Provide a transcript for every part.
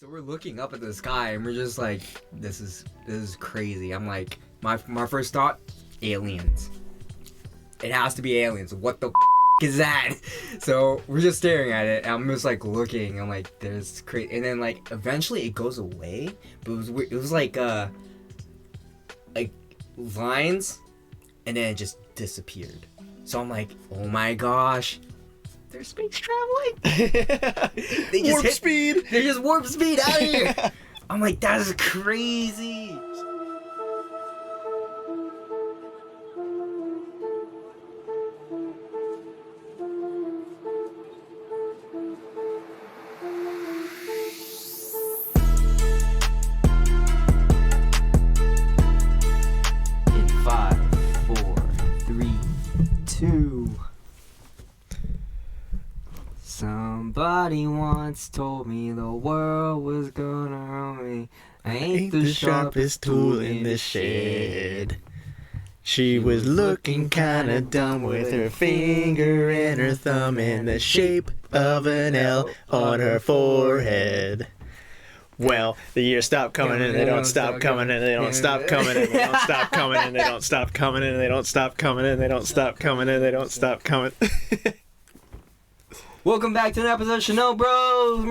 So we're looking up at the sky and we're just like, this is crazy. I'm like, my first thought, aliens. It has to be aliens. What the is that? So we're just staring at it and I'm just like looking. I'm like, there's crazy. And then like eventually it goes away, but it was like lines, and then it just disappeared. So I'm like, oh my gosh. They're space traveling. They just warp speed. They just warp speed out of here. I'm like, that is crazy. In 5, 4, 3, 2. Somebody once told me the world was gonna ruin me. I ain't the sharpest tool in the shed. She was looking kinda dumb with her finger and her thumb in the shape of an L on her forehead. Well, the years stop coming and they don't stop coming and they don't stop coming and they don't stop coming and they don't stop coming and they don't stop coming and they don't stop coming and they don't stop coming. Welcome back to an episode of ShinoBroz.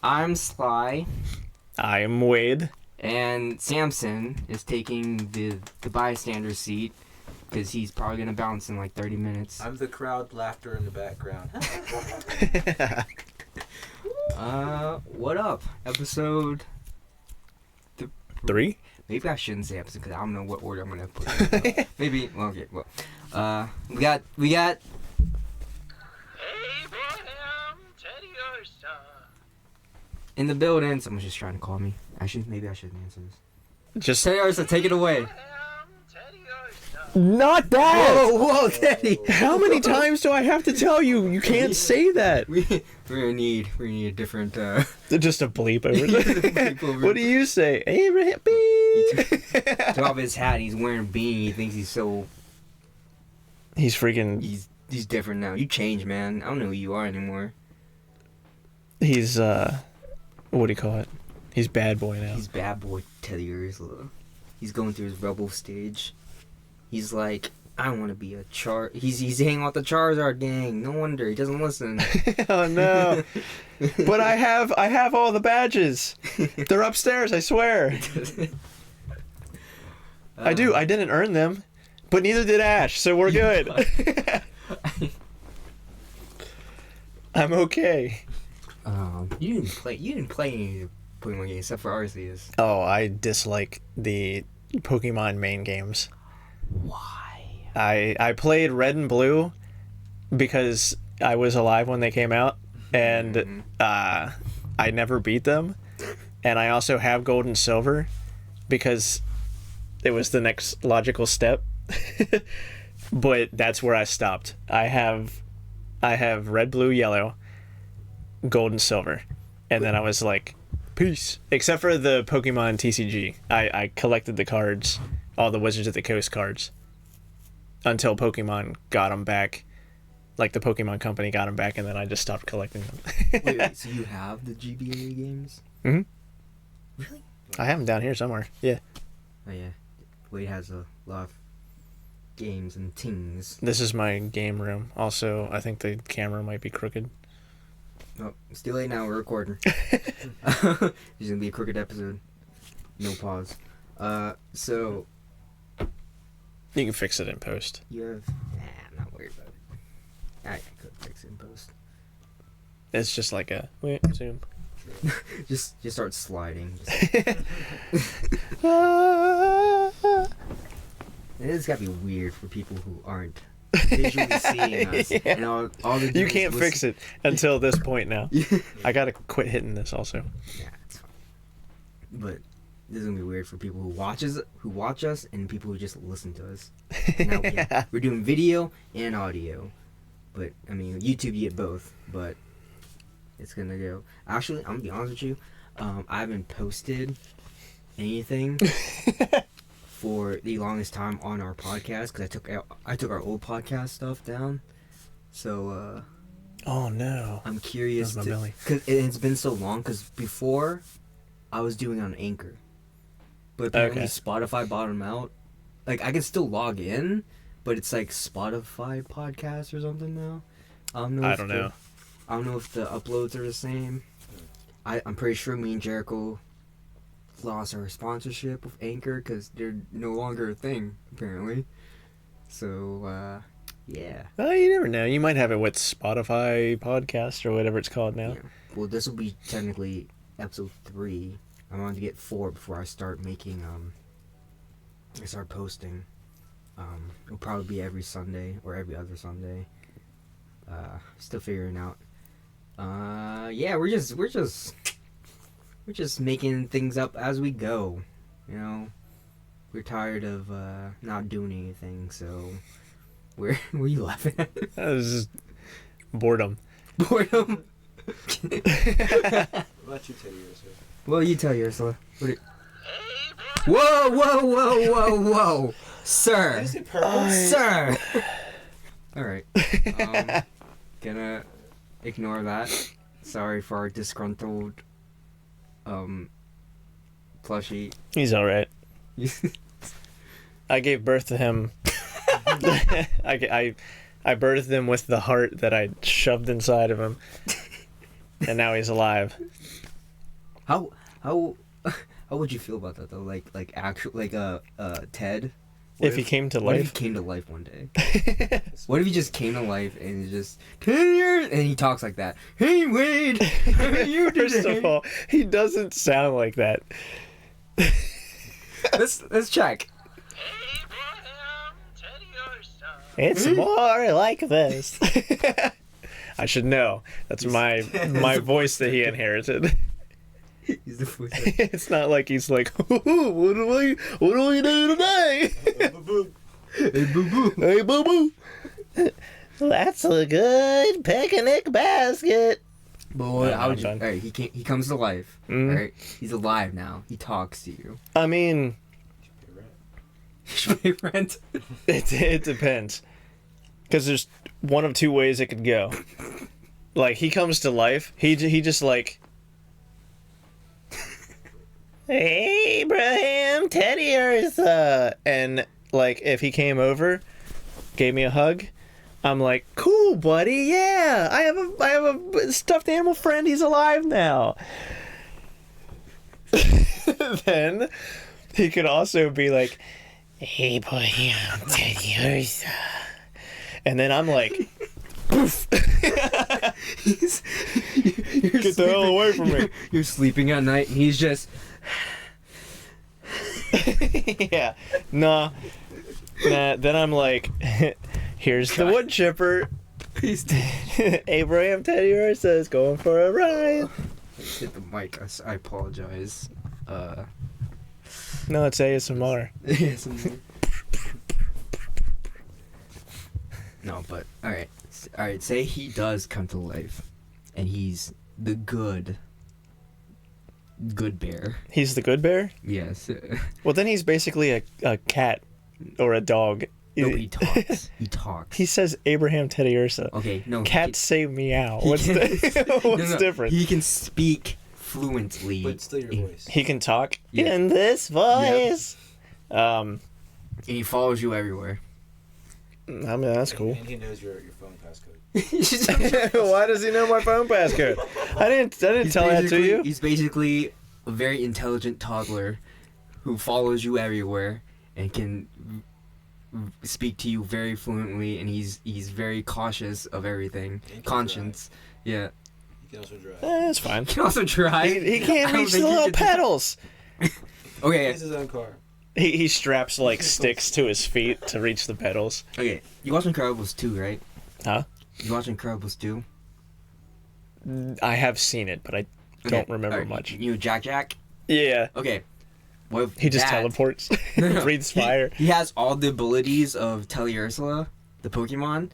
I'm Sly. I'm Wade. And Samson is taking the bystander seat because he's probably going to bounce in like 30 minutes. I'm the crowd laughter in the background. What up? Episode 3? Maybe I shouldn't say episode because I don't know what order I'm going to put it. Maybe, well, okay, well. We got Teddiursa. in the building. Someone's just trying to call me. Actually, maybe I shouldn't answer this. Just Teddiursa, take it away. not that. Whoa, Teddy. How many times do I have to tell you? You can't say that. We're gonna need a different. Just a bleep over there. Bleep over. What do you say? Abraham beep. Took off his hat. He's wearing a beanie. He thinks he's so. He's freaking. He's different now. You changed, man. I don't know who you are anymore. He's what do you call it? He's bad boy now. He's bad boy Teddiursa. He's going through his rebel stage. He's like, I want to be a He's hanging out the Charizard gang. No wonder he doesn't listen. Oh no! But I have all the badges. They're upstairs. I swear. I do. I didn't earn them, but neither did Ash. So we're good. I'm okay. You didn't play any Pokemon games except for Arceus. Oh, I dislike the Pokemon main games. Why? I played Red and Blue because I was alive when they came out, and I never beat them. And I also have Gold and Silver because it was the next logical step. But that's where I stopped. I have Red, Blue, Yellow, Gold, and Silver. And then I was like, peace. Except for the Pokemon TCG. I collected the cards, all the Wizards of the Coast cards, until Pokemon got them back. Like the Pokemon Company got them back, and then I just stopped collecting them. wait, so you have the GBA games? Mm-hmm. Really? I have them down here somewhere. Yeah. Oh yeah. Wade has a lot of games and things. This is my game room. Also, I think the camera might be crooked. Oh, it's too late now. We're recording. It's gonna be a crooked episode. No pause. So You can fix it in post. you have. I'm not worried about it. I could fix it in post. It's just like a zoom. just start sliding. It's gotta be weird for people who aren't visually seeing us. Yeah. And all You can't fix it until this point now. I gotta quit hitting this also. Yeah, it's fine. But this is gonna be weird for people who watch us, and people who just listen to us. Now, yeah, we're doing video and audio, but I mean YouTube you get both. But it's gonna go. Actually, I'm gonna be honest with you. I haven't posted anything for the longest time on our podcast because I took our old podcast stuff down. So Oh no. I'm curious That's my belly. because it's been so long. Because before, I was doing it on Anchor, but apparently Okay. Spotify bought them out. Like I can still log in, but it's like Spotify podcast or something now. I don't know. I don't know. I don't know if the uploads are the same. I'm pretty sure me and Jericho lost our sponsorship with Anchor because they're no longer a thing apparently. So yeah. Oh, you never know. You might have it with Spotify podcast or whatever it's called now. Yeah. Well, this will be technically episode 3. I want to get 4 before I start making I start posting. It'll probably be every Sunday or every other Sunday. Still figuring out. Yeah, we're just making things up as we go. You know, we're tired of not doing anything, so what are you laughing at? That was just boredom. Boredom. What about you, Teddiursa? Well, you tell Ursula. Whoa, whoa, whoa, whoa, whoa, sir, Is it purple? sir. All right. Gonna ignore that. Sorry for our disgruntled plushie. He's all right. I gave birth to him. I birthed him with the heart that I shoved inside of him, and now he's alive. How would you feel about that though? Like actual Ted. If he came to What if he life, came to life one day? What if he just came to life and he just 10 years and he talks like that? Hey Wade, how are you first today? of all, he doesn't sound like that. Let's check. It's more like this. I should know. That's my voice that he inherited. He's the voice. It's not like he's like, what do we do today? Hey boo boo. Hey, boo boo. That's a good picnic basket. Boy, No, how would I'm you? done. Alright, he comes to life. Mm. Alright, he's alive now. He talks to you. I mean, You should pay rent. it depends. Because there's one of two ways it could go. Like, he comes to life. He just like, Abraham Teddiursa. And like, if he came over, gave me a hug, I'm like, cool, buddy. Yeah, I have a stuffed animal friend. He's alive now. Then he could also be like, Abraham Teddiursa. And then I'm like, poof. Get the hell away from me. You're sleeping at night and he's just. Yeah. Nah. Then I'm like, here's the wood chipper. Abraham Teddiursa is going for a ride. Hit the mic. I apologize. No, it's ASMR. Yes. No, but all right. Say he does come to life, and he's the good bear. He's the good bear? Yes. Well, then he's basically a cat or a dog. No, he talks. He talks. He says Abraham Teddiursa. Okay, no. Cats say meow. he What's can- what's No, different? He can speak fluently. But still your voice. He can talk Yeah. in this voice. And he follows you everywhere. I mean, that's cool. And he knows your phone passcode. Why does he know my phone passcode? I didn't He's tell that to basically- you. He's basically a very intelligent toddler who follows you everywhere and can speak to you very fluently, and he's very cautious of everything. And can Conscience. Yeah. He can also drive. That's fine. He can also drive. He I can't don't reach the think he little can- pedals. He Okay. has his own car. He straps like sticks to his feet to reach the pedals. Okay. You watching Incredibles 2, right? Huh? You watching Incredibles 2? I have seen it, but I don't remember alright, much. You know Jack? Yeah. Okay. What if He just that- teleports, No. breathes fire. He has all the abilities of Teddiursa, the Pokemon,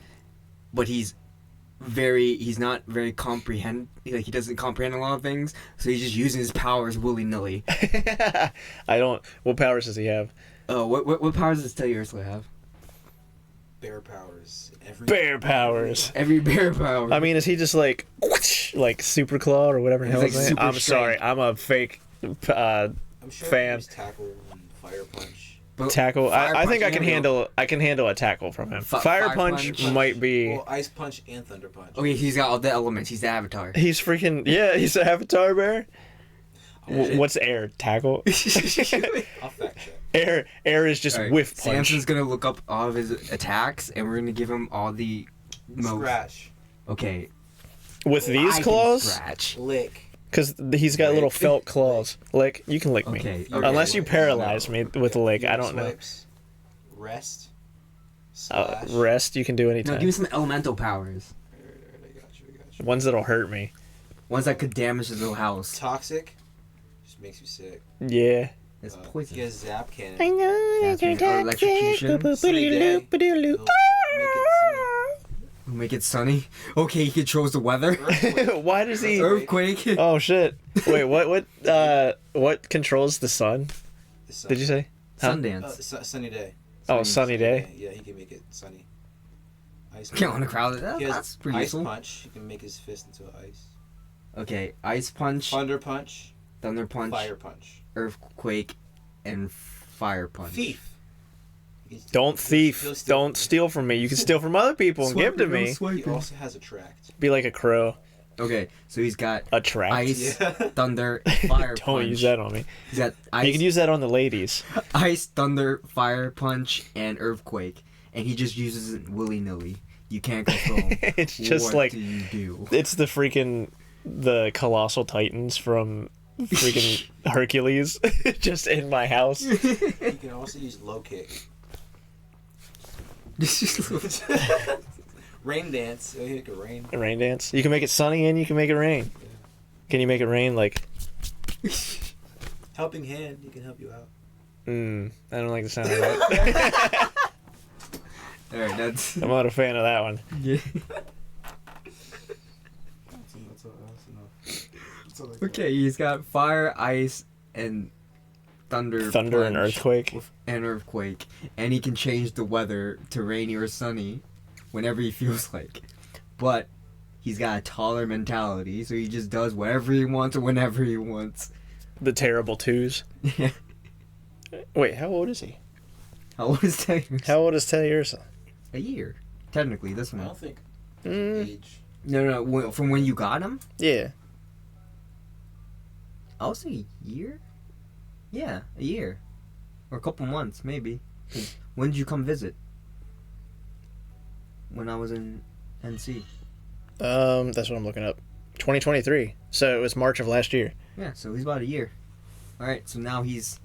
but he's not very he doesn't comprehend a lot of things, so he's just using his powers willy-nilly. I don't. What powers does he have? What powers does Teddiursa have? bear powers. Bear powers. Every bear power. I mean, is he just like super claw or whatever the hell He's his like name? super I'm sorry, strength. I'm a fake I'm sure fan. there's tackle and fire punch. But tackle. Fire I think I Punch can and handle. I can handle a tackle from him. Fire punch might be. Well, ice punch and thunder punch. Okay, he's got all the elements. He's the Avatar. He's freaking yeah. He's an avatar bear. Oh, What's air? Tackle. I'll fact check. Air is just All right, whiff punch. Samson's gonna look up all of his attacks, and we're gonna give him all the most. Scratch. Okay. With these I can claws, Scratch. Lick. because he's got Lick. little felt claws. Lick, you can lick me. Okay. Unless you paralyze me with a lick, I don't know. Swipes. Rest. Slash. Rest, you can do No, anytime. give me some elemental powers. Alright, I got you. Ones that'll hurt me. Ones that could damage his little house. Toxic. Just makes you sick. Yeah. It's poison. He has zap cannon. I know That's you're me. toxic. Electrocution. Sunny day. He'll make it sunny. Make it sunny. Okay, he controls the weather. Earthquake. Why does he? Earthquake. Oh shit! Wait, what controls the sun? The sun. Did you say? Huh? Sundance. Sunny day. Oh, sunny day. Yeah, he can make it sunny. Ice Get on the crowd. He That's has pretty ice useful. punch. He can make his fist into ice. Okay, ice punch, Thunder punch. thunder punch, Fire punch. earthquake, and fire punch. Thief. Don't thief. He'll steal Don't steal from me. You can steal from other people and give to me. He also has attract. Be like a crow. Okay, so he's got Attract. ice, Yeah. thunder, fire Don't punch. use that on me. He's got You ice, can use that on the ladies. ice, thunder, fire punch, and earthquake, and he just uses it willy nilly. You can't control. It's just what like do you do? it's the colossal titans from freaking Hercules, just in my house. He can also use low kick. Rain dance. Oh, he can rain. A rain dance. You can make it sunny and you can make it rain. Can you make it rain like? Helping hand. He can help you out. I don't like the sound of that. All right, that's I'm not a fan of that one. yeah. That's enough. Okay, he's got fire, ice, and thunder. Thunder and punch earthquake. and earthquake, and he can change the weather to rainy or sunny whenever he feels like. But he's got a taller mentality, so he just does whatever he wants or whenever he wants. The terrible twos. Yeah. Wait, how old is he? How old is Teddiursa? How old is Teddiursa? A year, technically. This I one. don't think Mm, age. No. From when you got him, yeah. I'll say a year. Yeah, a year, or a couple months maybe. 'Cause when did you come visit? When I was in NC. That's what I'm looking up. 2023. So it was March of last year. Yeah, so he's about a year. All right, so now he's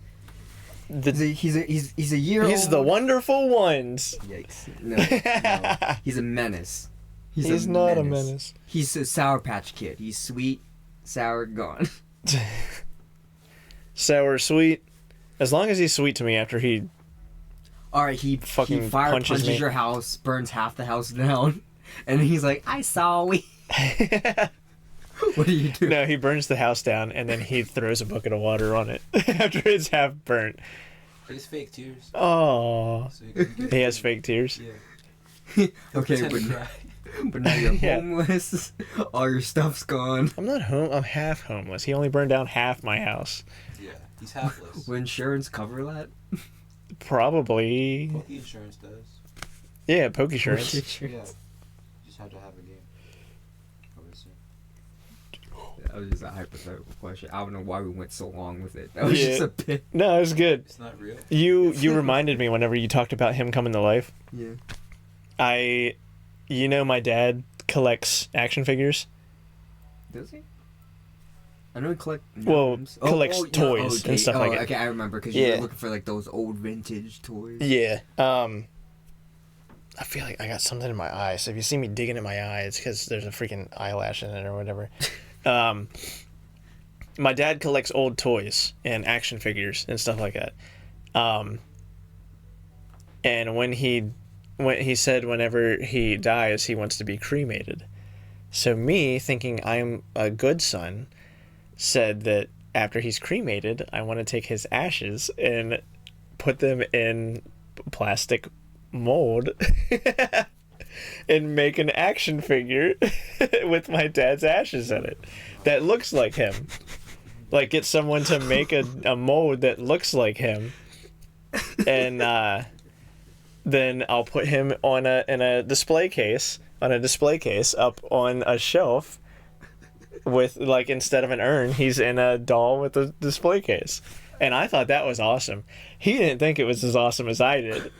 The, he's a year. he's old. the wonderful ones. Yikes! No, he's a menace. He's not a menace. He's a Sour Patch Kid. He's sweet, sour, gone. Sour, sweet. As long as he's sweet to me after he. All right, he Fucking fire punches me. your house, burns half the house down, and he's like, "I saw we." What do you do? No, he burns the house down and then he throws a bucket of water on it after it's half burnt. His fake tears. Oh, So you can he has fake tears. Yeah. Okay, Pretend to but, cry. but now you're Yeah. homeless. All your stuff's gone. I'm not home. I'm half homeless. He only burned down half my house. Yeah. He's halfless. Will insurance cover that? Probably. Poke insurance does. Yeah, poke insurance. Yeah. You just have to have a game. I would assume. That was just a hypothetical question. I don't know why we went so long with it. That was Yeah. just a bit. No, it was good. It's not real. You reminded me whenever you talked about him coming to life. Yeah. My dad collects action figures. Does he? I know he collects. Well, collects toys and stuff like that. Okay, I remember because you Yeah. were looking for like those old vintage toys. Yeah. I feel like I got something in my eye. So if you see me digging in my eye, it's because there's a freaking eyelash in it or whatever. My dad collects old toys and action figures and stuff like that. And when he said whenever he dies, he wants to be cremated. So me, thinking I'm a good son, said that after he's cremated, I want to take his ashes and put them in plastic mold and make an action figure with my dad's ashes in it that looks like him. Like, get someone to make a mold that looks like him, and then I'll put him in a display case up on a shelf with, like, instead of an urn, he's in a doll with a display case. And I thought that was awesome. He didn't think it was as awesome as I did.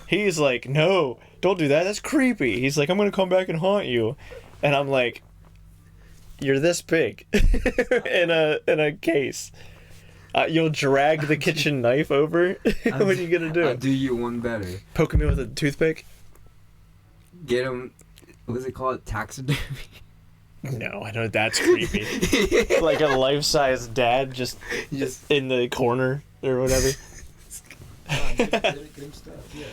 He's like, no, don't do that. That's creepy. He's like, I'm going to come back and haunt you. And I'm like, you're this big in a case. You'll drag the kitchen knife over. What are you going to do? I'll do you one better. Poke me with a toothpick? Get him, what's it called? Taxidermy? No, I know that's creepy. Like a life-size dad just in the corner or whatever. Give him stuff, yeah.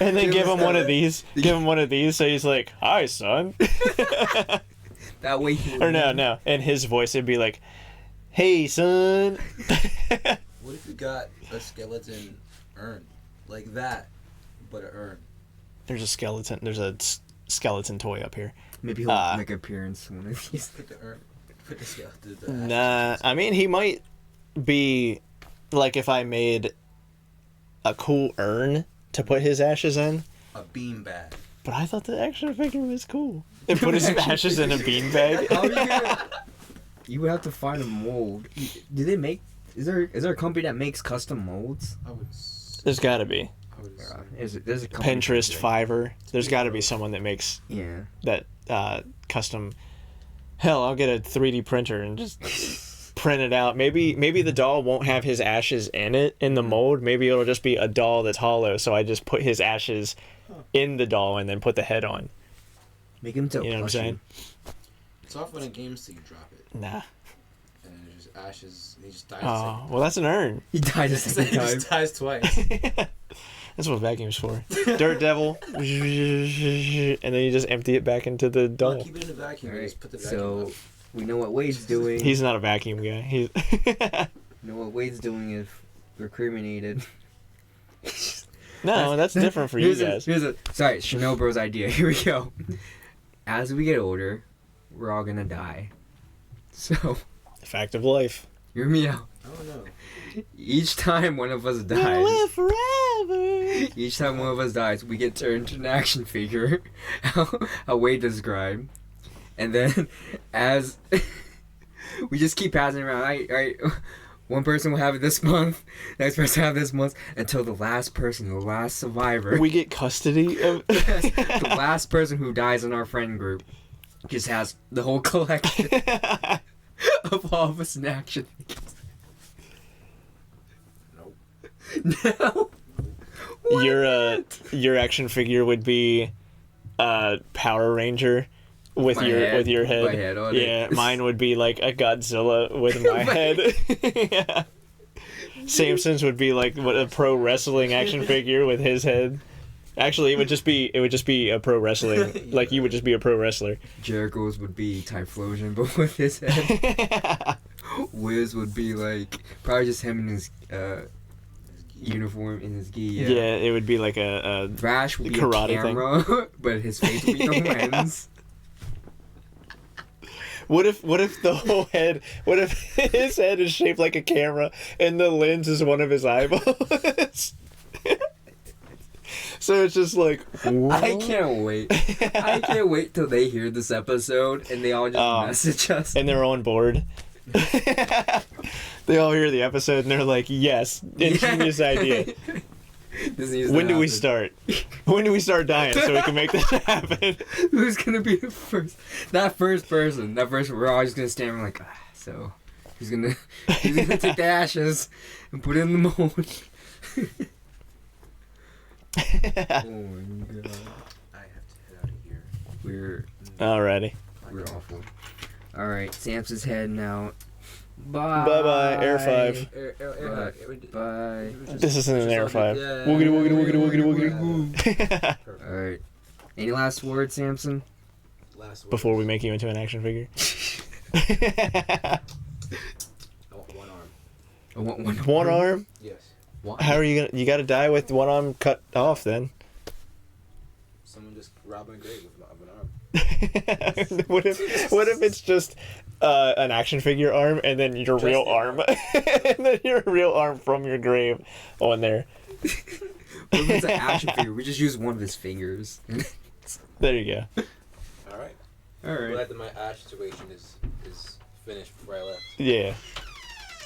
And then give him one of these. Give him one of these so he's like, hi, son. That way he... Or no. In his voice, it'd be like, hey, son. What if you got a skeleton urn? Like that, but an urn. There's a skeleton toy up here. Maybe he'll make an appearance one of these. Put the urn. Put the skeleton. Nah, I mean, he might be, like, if I made a cool urn to put his ashes in. A beanbag. But I thought the action figure was cool. And put his ashes in a beanbag. How are you gonna... You would have to find a mold. Do they make... Is there a company that makes custom molds? I would... There's gotta be. I would There's a company Pinterest, that- Fiverr. There's gotta be someone that makes Yeah. that custom. Hell, I'll get a 3D printer and just print it out. Maybe the doll won't have his ashes in it in the mold. Maybe it'll just be a doll that's hollow. So I just put his ashes in the doll and then put the head on. Make him to You know what I'm saying? It's often in games till you drop it. Nah. And then it's just ashes, and he just dies. Oh, well, that's an urn. He died a He second time. just dies twice. That's what vacuum's for. Dirt devil, and then you just empty it back into the No, doll. keep it in the vacuum. Alright, Just put the vacuum so up. we know what Wade's doing. He's not a vacuum guy. He's We know what Wade's doing if we're cremated. no, that's different for you guys. Sorry, ShinoBroz idea. Here we go. As we get older, we're all gonna die. So, Fact of life. hear me out. I don't know. Each time one of us Gonna dies, live forever. each time one of us dies, we get turned to an action figure. How Wade described. And then, as we just keep passing around, right? One person will have it this month, next person will have it this month, until the last person, the last survivor, We get custody of. the last person who dies in our friend group, just has the whole collection of all of us in action figures. Nope. No. Your action figure would be Power Ranger with My your head. with your head. My head on it. Yeah, mine would be like a Godzilla with my head. Yeah. Samson's would be like a pro wrestling action figure with his head. Actually, it would just be a pro wrestling. Like, you would just be a pro wrestler. Jericho's would be Typhlosion, but with his head. Wiz would be like probably just him in his uniform in his gi. Yeah, it would be like a Rash would be karate a camera, but his face would be the lens. What if the whole head? What if his head is shaped like a camera and the lens is one of his eyeballs? So it's just like, what? I can't wait. I can't wait till they hear this episode and they all just message us. And they're on board. They all hear the episode and they're like, yes, ingenious idea. This needs to When do we happen. start? When do we start dying so we can make this happen? Who's gonna be the first? That first person. We're all just gonna stand there like, so he's gonna take the ashes and put it in the mold. Oh my god. I have to head out of here. Alrighty. We're awful. Alright, Samson's heading out. Bye. Bye-bye, Air 5. Bye. This isn't an Air 5. Yeah. Woogity, woogity, woogity, woogity. Alright. Any last words, Samson? Last word. Before we make you into an action figure. I want one arm. I want one. One arm? Yes. Why? How are you gonna? You gotta die with one arm cut off then. robbing a grave of an arm. What if it's just an action figure arm and then your real arm, and then your real arm from your grave on there? What if it's an action figure? We just use one of his fingers. There you go. All right. Alright. Glad that my ash situation is finished before I left. Yeah.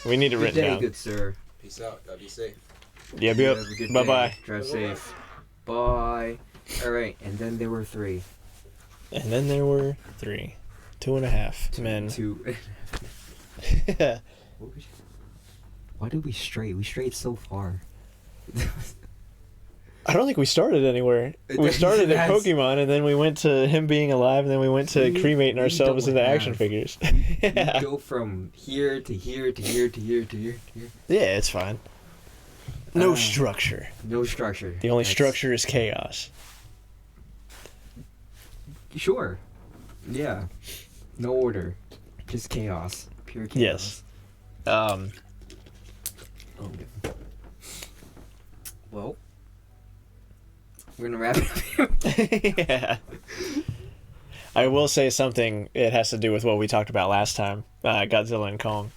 We need it Good written day, down. good sir. Peace out. Gotta be safe. Yep. Have a good Bye day. bye. Drive safe. Bye. Alright, and then there were 3. And then there were 3, 2.5 men. 2. Why did we stray? We strayed so far. I don't think we started anywhere. We started at Pokemon, and then we went to him being alive, and then we went to cremating ourselves into action figures. We go from here to here to here to here to here to here. Yeah, it's fine. No structure. No structure. The only structure is chaos. Sure. Yeah. No order. Just chaos. Pure chaos. Yes. Well, we're gonna wrap it up. Yeah. I will say something. It has to do with what we talked about last time. Godzilla and Kong.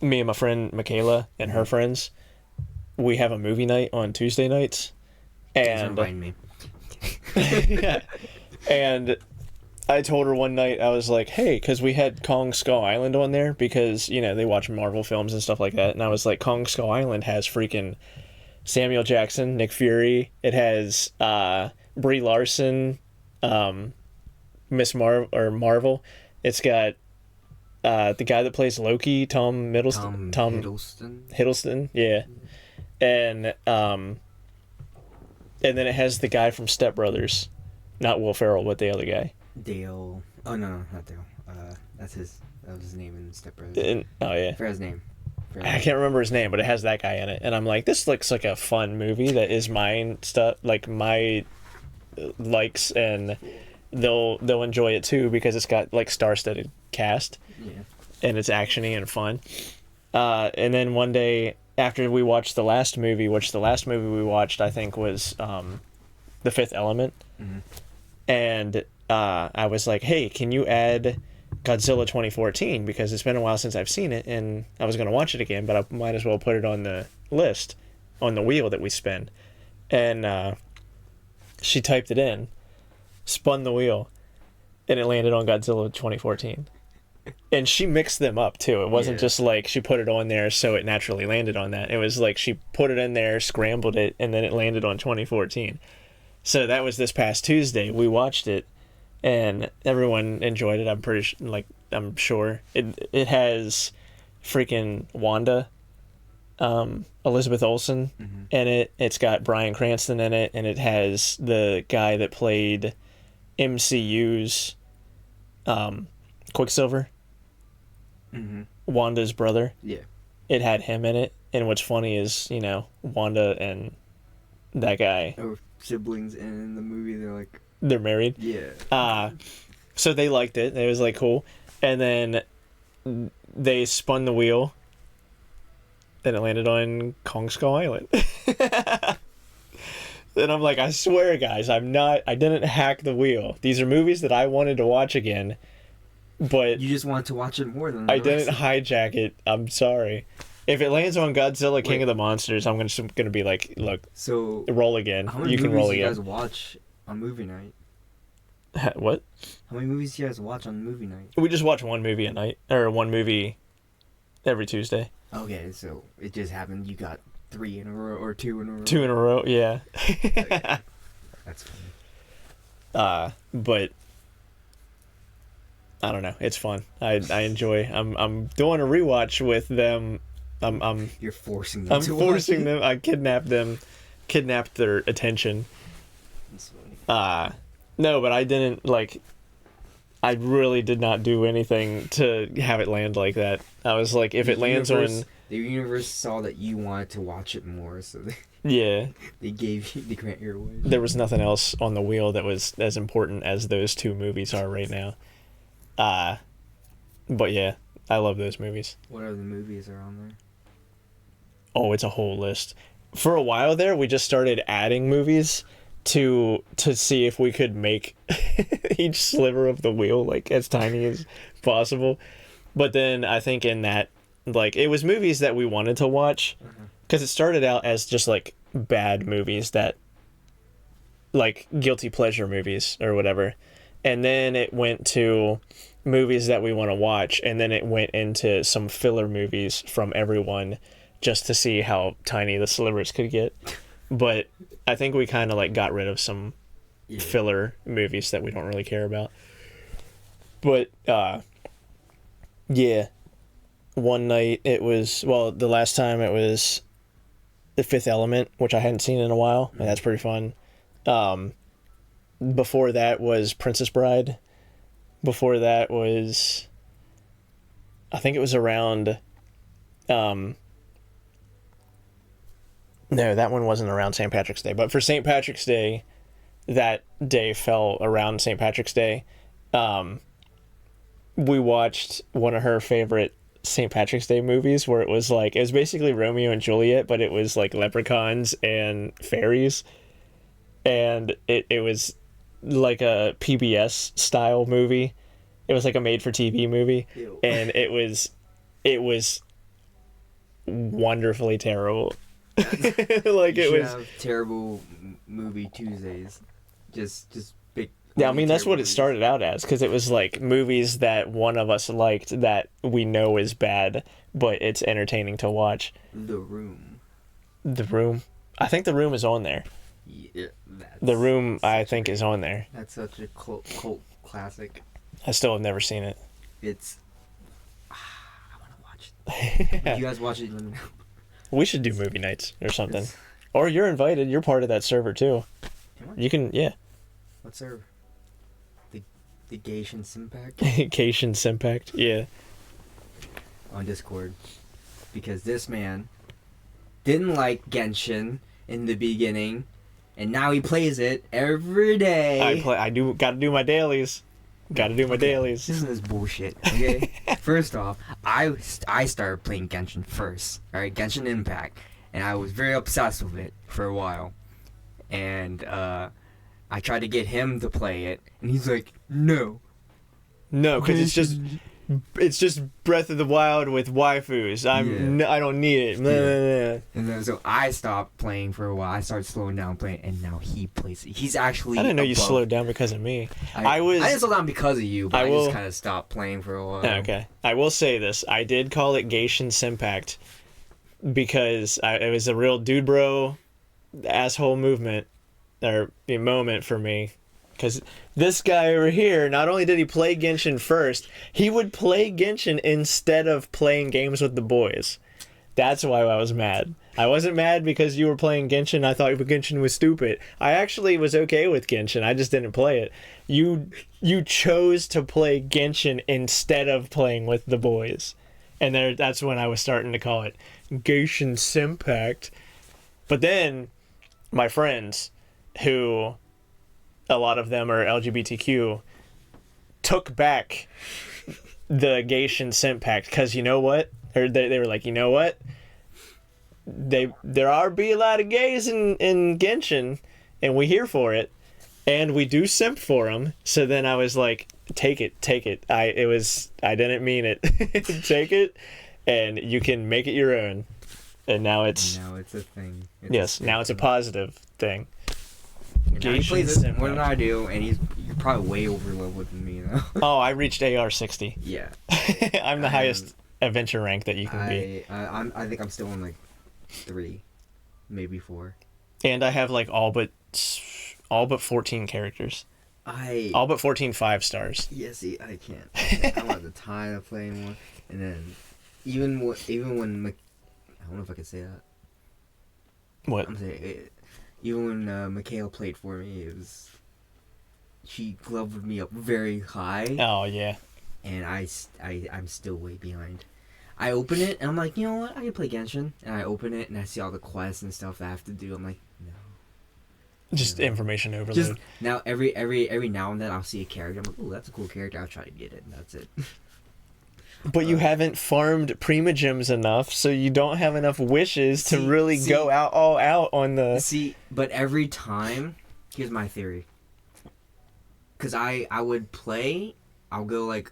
Me and my friend Michaela and her friends, we have a movie night on Tuesday nights, and Remind me. yeah. And I told her one night, I was like, hey, because we had Kong Skull Island on there because, you know, they watch Marvel films and stuff like that. And I was like, Kong Skull Island has freaking Samuel Jackson, Nick Fury. It has Brie Larson, Marvel. It's got the guy that plays Loki, Tom Hiddleston, yeah. And then it has the guy from Step Brothers. Not Will Ferrell, but the other guy. Dale. Oh no, not Dale. That was his name in Step Brothers. Oh yeah. For his name. I can't remember his name, but it has that guy in it, and I'm like, this looks like a fun movie that is mine stuff, like my likes, and they'll enjoy it too because it's got like star-studded cast. Yeah. And it's actiony and fun. And then one day after we watched the last movie, which the last movie we watched I think was The Fifth Element. Mm-hmm. And I was like, hey, can you add Godzilla 2014? Because it's been a while since I've seen it, and I was going to watch it again, but I might as well put it on the list, on the wheel that we spin. And she typed it in, spun the wheel, and it landed on Godzilla 2014. And she mixed them up, too. It wasn't just like she put it on there so it naturally landed on that. It was like she put it in there, scrambled it, and then it landed on 2014. So that was this past Tuesday. We watched it, and everyone enjoyed it. I'm sure it has freaking Wanda, Elizabeth Olsen in it. It's got Bryan Cranston in it, and it has the guy that played MCU's Quicksilver, Wanda's brother. Yeah. It had him in it, and what's funny is, you know, Wanda and that guy. Or siblings in the movie. They're married. Yeah. So they liked it. It was like cool, and then they spun the wheel, and it landed on Kong Skull Island. And I'm like, I swear, guys, I didn't hack the wheel. These are movies that I wanted to watch again, but You just wanted to watch it more than I didn't hijack it. I'm sorry. If it lands on Godzilla King of the Monsters, I'm gonna be like, look, So roll again. how many You can movies roll do you again. guys watch on movie night? What? How many movies do you guys watch on movie night? We just watch one movie a night, or one movie every Tuesday. Okay, so it just happened. You got 3 in a row or 2 in a row. 2 in a row, yeah. That's funny. But I don't know. It's fun. I enjoy. I'm doing a rewatch with them. You're forcing them. I'm to forcing watch it. them. I kidnapped their attention. That's funny. No, but I didn't I really did not do anything to have it land like that. I was like, if it lands on... The universe saw that you wanted to watch it more, so Yeah. they grant your wish. There was nothing else on the wheel that was as important as those 2 movies are right now. But yeah, I love those movies. What other movies are on there? Oh, it's a whole list. For a while there, we just started adding movies, to see if we could make each sliver of the wheel like as tiny as possible. But then I think in that, like, it was movies that we wanted to watch, because it started out as just like bad movies that, like, guilty pleasure movies or whatever, and then it went to movies that we want to watch, and then it went into some filler movies from everyone just to see how tiny the slivers could get. But I think we kind of like got rid of some filler movies that we don't really care about. But yeah, one night it was, well, the last time it was The Fifth Element, which I hadn't seen in a while, and that's pretty fun. Before that was Princess Bride. Before that was, I think it was around, no, that one wasn't around St. Patrick's Day. But for St. Patrick's Day, that day fell around St. Patrick's Day. We watched one of her favorite St. Patrick's Day movies where it was basically Romeo and Juliet, but it was like leprechauns and fairies. And it was like a PBS style movie. It was like a made for TV movie. Ew. And it was wonderfully terrible. Like, it was have terrible movie Tuesdays. Just big. Yeah, I mean, that's what it movies. started out as, because it was like movies that one of us liked that we know is bad, but it's entertaining to watch. The Room. The Room. I think The Room is on there. Yeah, The Room, I think, is on there. That's such a cult classic. I still have never seen it. It's. I want to watch it. If you guys watch it, let me know. We should do movie nights or something. It's- Or you're invited. You're part of that server, too. Am I? You can, yeah. What's her? The Gation Simpact Cation Simpact. Yeah. on Discord, because this man didn't like Genshin in the beginning, and now he plays it every day. Gotta do my dailies. Gotta do my dailies. This is bullshit. Okay. First off, I started playing Genshin first. All right, Genshin Impact, and I was very obsessed with it for a while, and I tried to get him to play it, and he's like, no. No, because it's just Breath of the Wild with waifus. I don't need it. Yeah. And then so I stopped playing for a while. I started slowing down playing, and now he plays it. He's actually. I didn't know you above. slowed down because of me. I didn't slow down because of you, but I just kind of stopped playing for a while. Okay. I will say this. I did call it Gation Simpact because it was a real dude bro asshole movement or moment for me. Because this guy over here, not only did he play Genshin first, he would play Genshin instead of playing games with the boys. That's why I was mad. I wasn't mad because you were playing Genshin. I thought Genshin was stupid. I actually was okay with Genshin. I just didn't play it. You chose to play Genshin instead of playing with the boys. And that's when I was starting to call it Gation Simpact. But then my friends, who a lot of them are LGBTQ, took back the Gation Simpact, because you know what? Or they were like, you know what? There are a lot of gays in Genshin, and we here for it, and we do simp for them. So then I was like, take it. I didn't mean it. Take it, and you can make it your own. And now it's a thing. Now it's a positive thing. Now he plays it more than I do, and you're probably way over leveled than me though. Oh, I reached AR 60. Yeah. I'm the highest adventure rank that you can be. I think I'm still on like 3, maybe 4. And I have like all but 14 characters. All but 14 5-stars. Yeah, see, I can't. I don't have the time to play anymore. And then even when I don't know if I can say that. What? I'm saying it. Even when Mikhail played for me, she leveled me up very high. Oh yeah. And I'm still way behind. I open it and I'm like, you know what? I can play Genshin. And I open it and I see all the quests and stuff that I have to do. I'm like, no. Just information overload. Just now, every now and then I'll see a character. I'm like, oh, that's a cool character. I'll try to get it. And that's it. But you haven't farmed Primogems enough, so you don't have enough wishes to really go all out on the... See, but every time here's my theory. Cause I would play, I'll go like,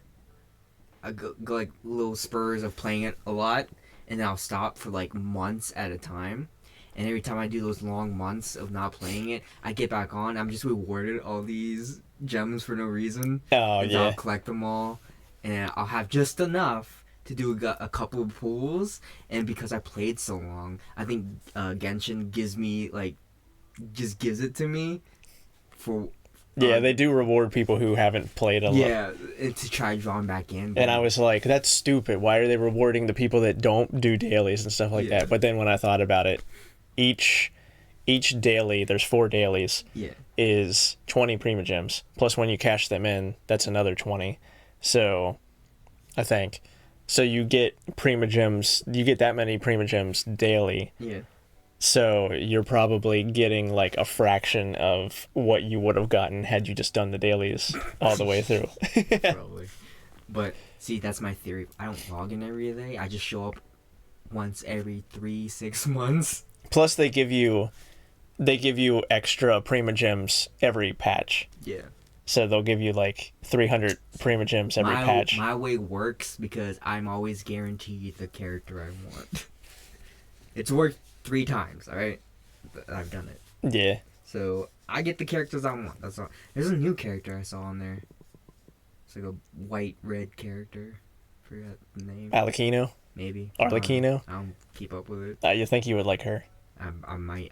I go like little spurs of playing it a lot, and then I'll stop for like months at a time. And every time I do those long months of not playing it, I get back on. I'm just rewarded all these gems for no reason. Oh, and yeah. I'll collect them all, and I'll have just enough to do a couple of pulls. And because I played so long, I think Genshin gives me like, just gives it to me for. Yeah, they do reward people who haven't played a lot. Yeah, to try drawing back in. And I was like, that's stupid. Why are they rewarding the people that don't do dailies and stuff like Yeah. that? But then when I thought about it, each daily, there's 4 dailies, Yeah. is 20 Prima Gems. Plus when you cash them in, that's another 20. So, I think. So you get Prima Gems, you get that many Prima Gems daily. Yeah. So you're probably getting like a fraction of what you would have gotten had you just done the dailies all the way through. Probably. But see, that's my theory. I don't log in every day. I just show up once every 3-6 months. Plus they give you extra Prima Gems every patch. Yeah. So they'll give you like 300 Prima Gems every patch. My way works because I'm always guaranteed the character I want. It's worked 3 times, alright? I've done it. Yeah. So I get the characters I want. That's all. There's a new character I saw on there. It's like a white-red character. Forgot the name. Alakino? Maybe. Arlecchino? I don't keep up with it. You think you would like her? I might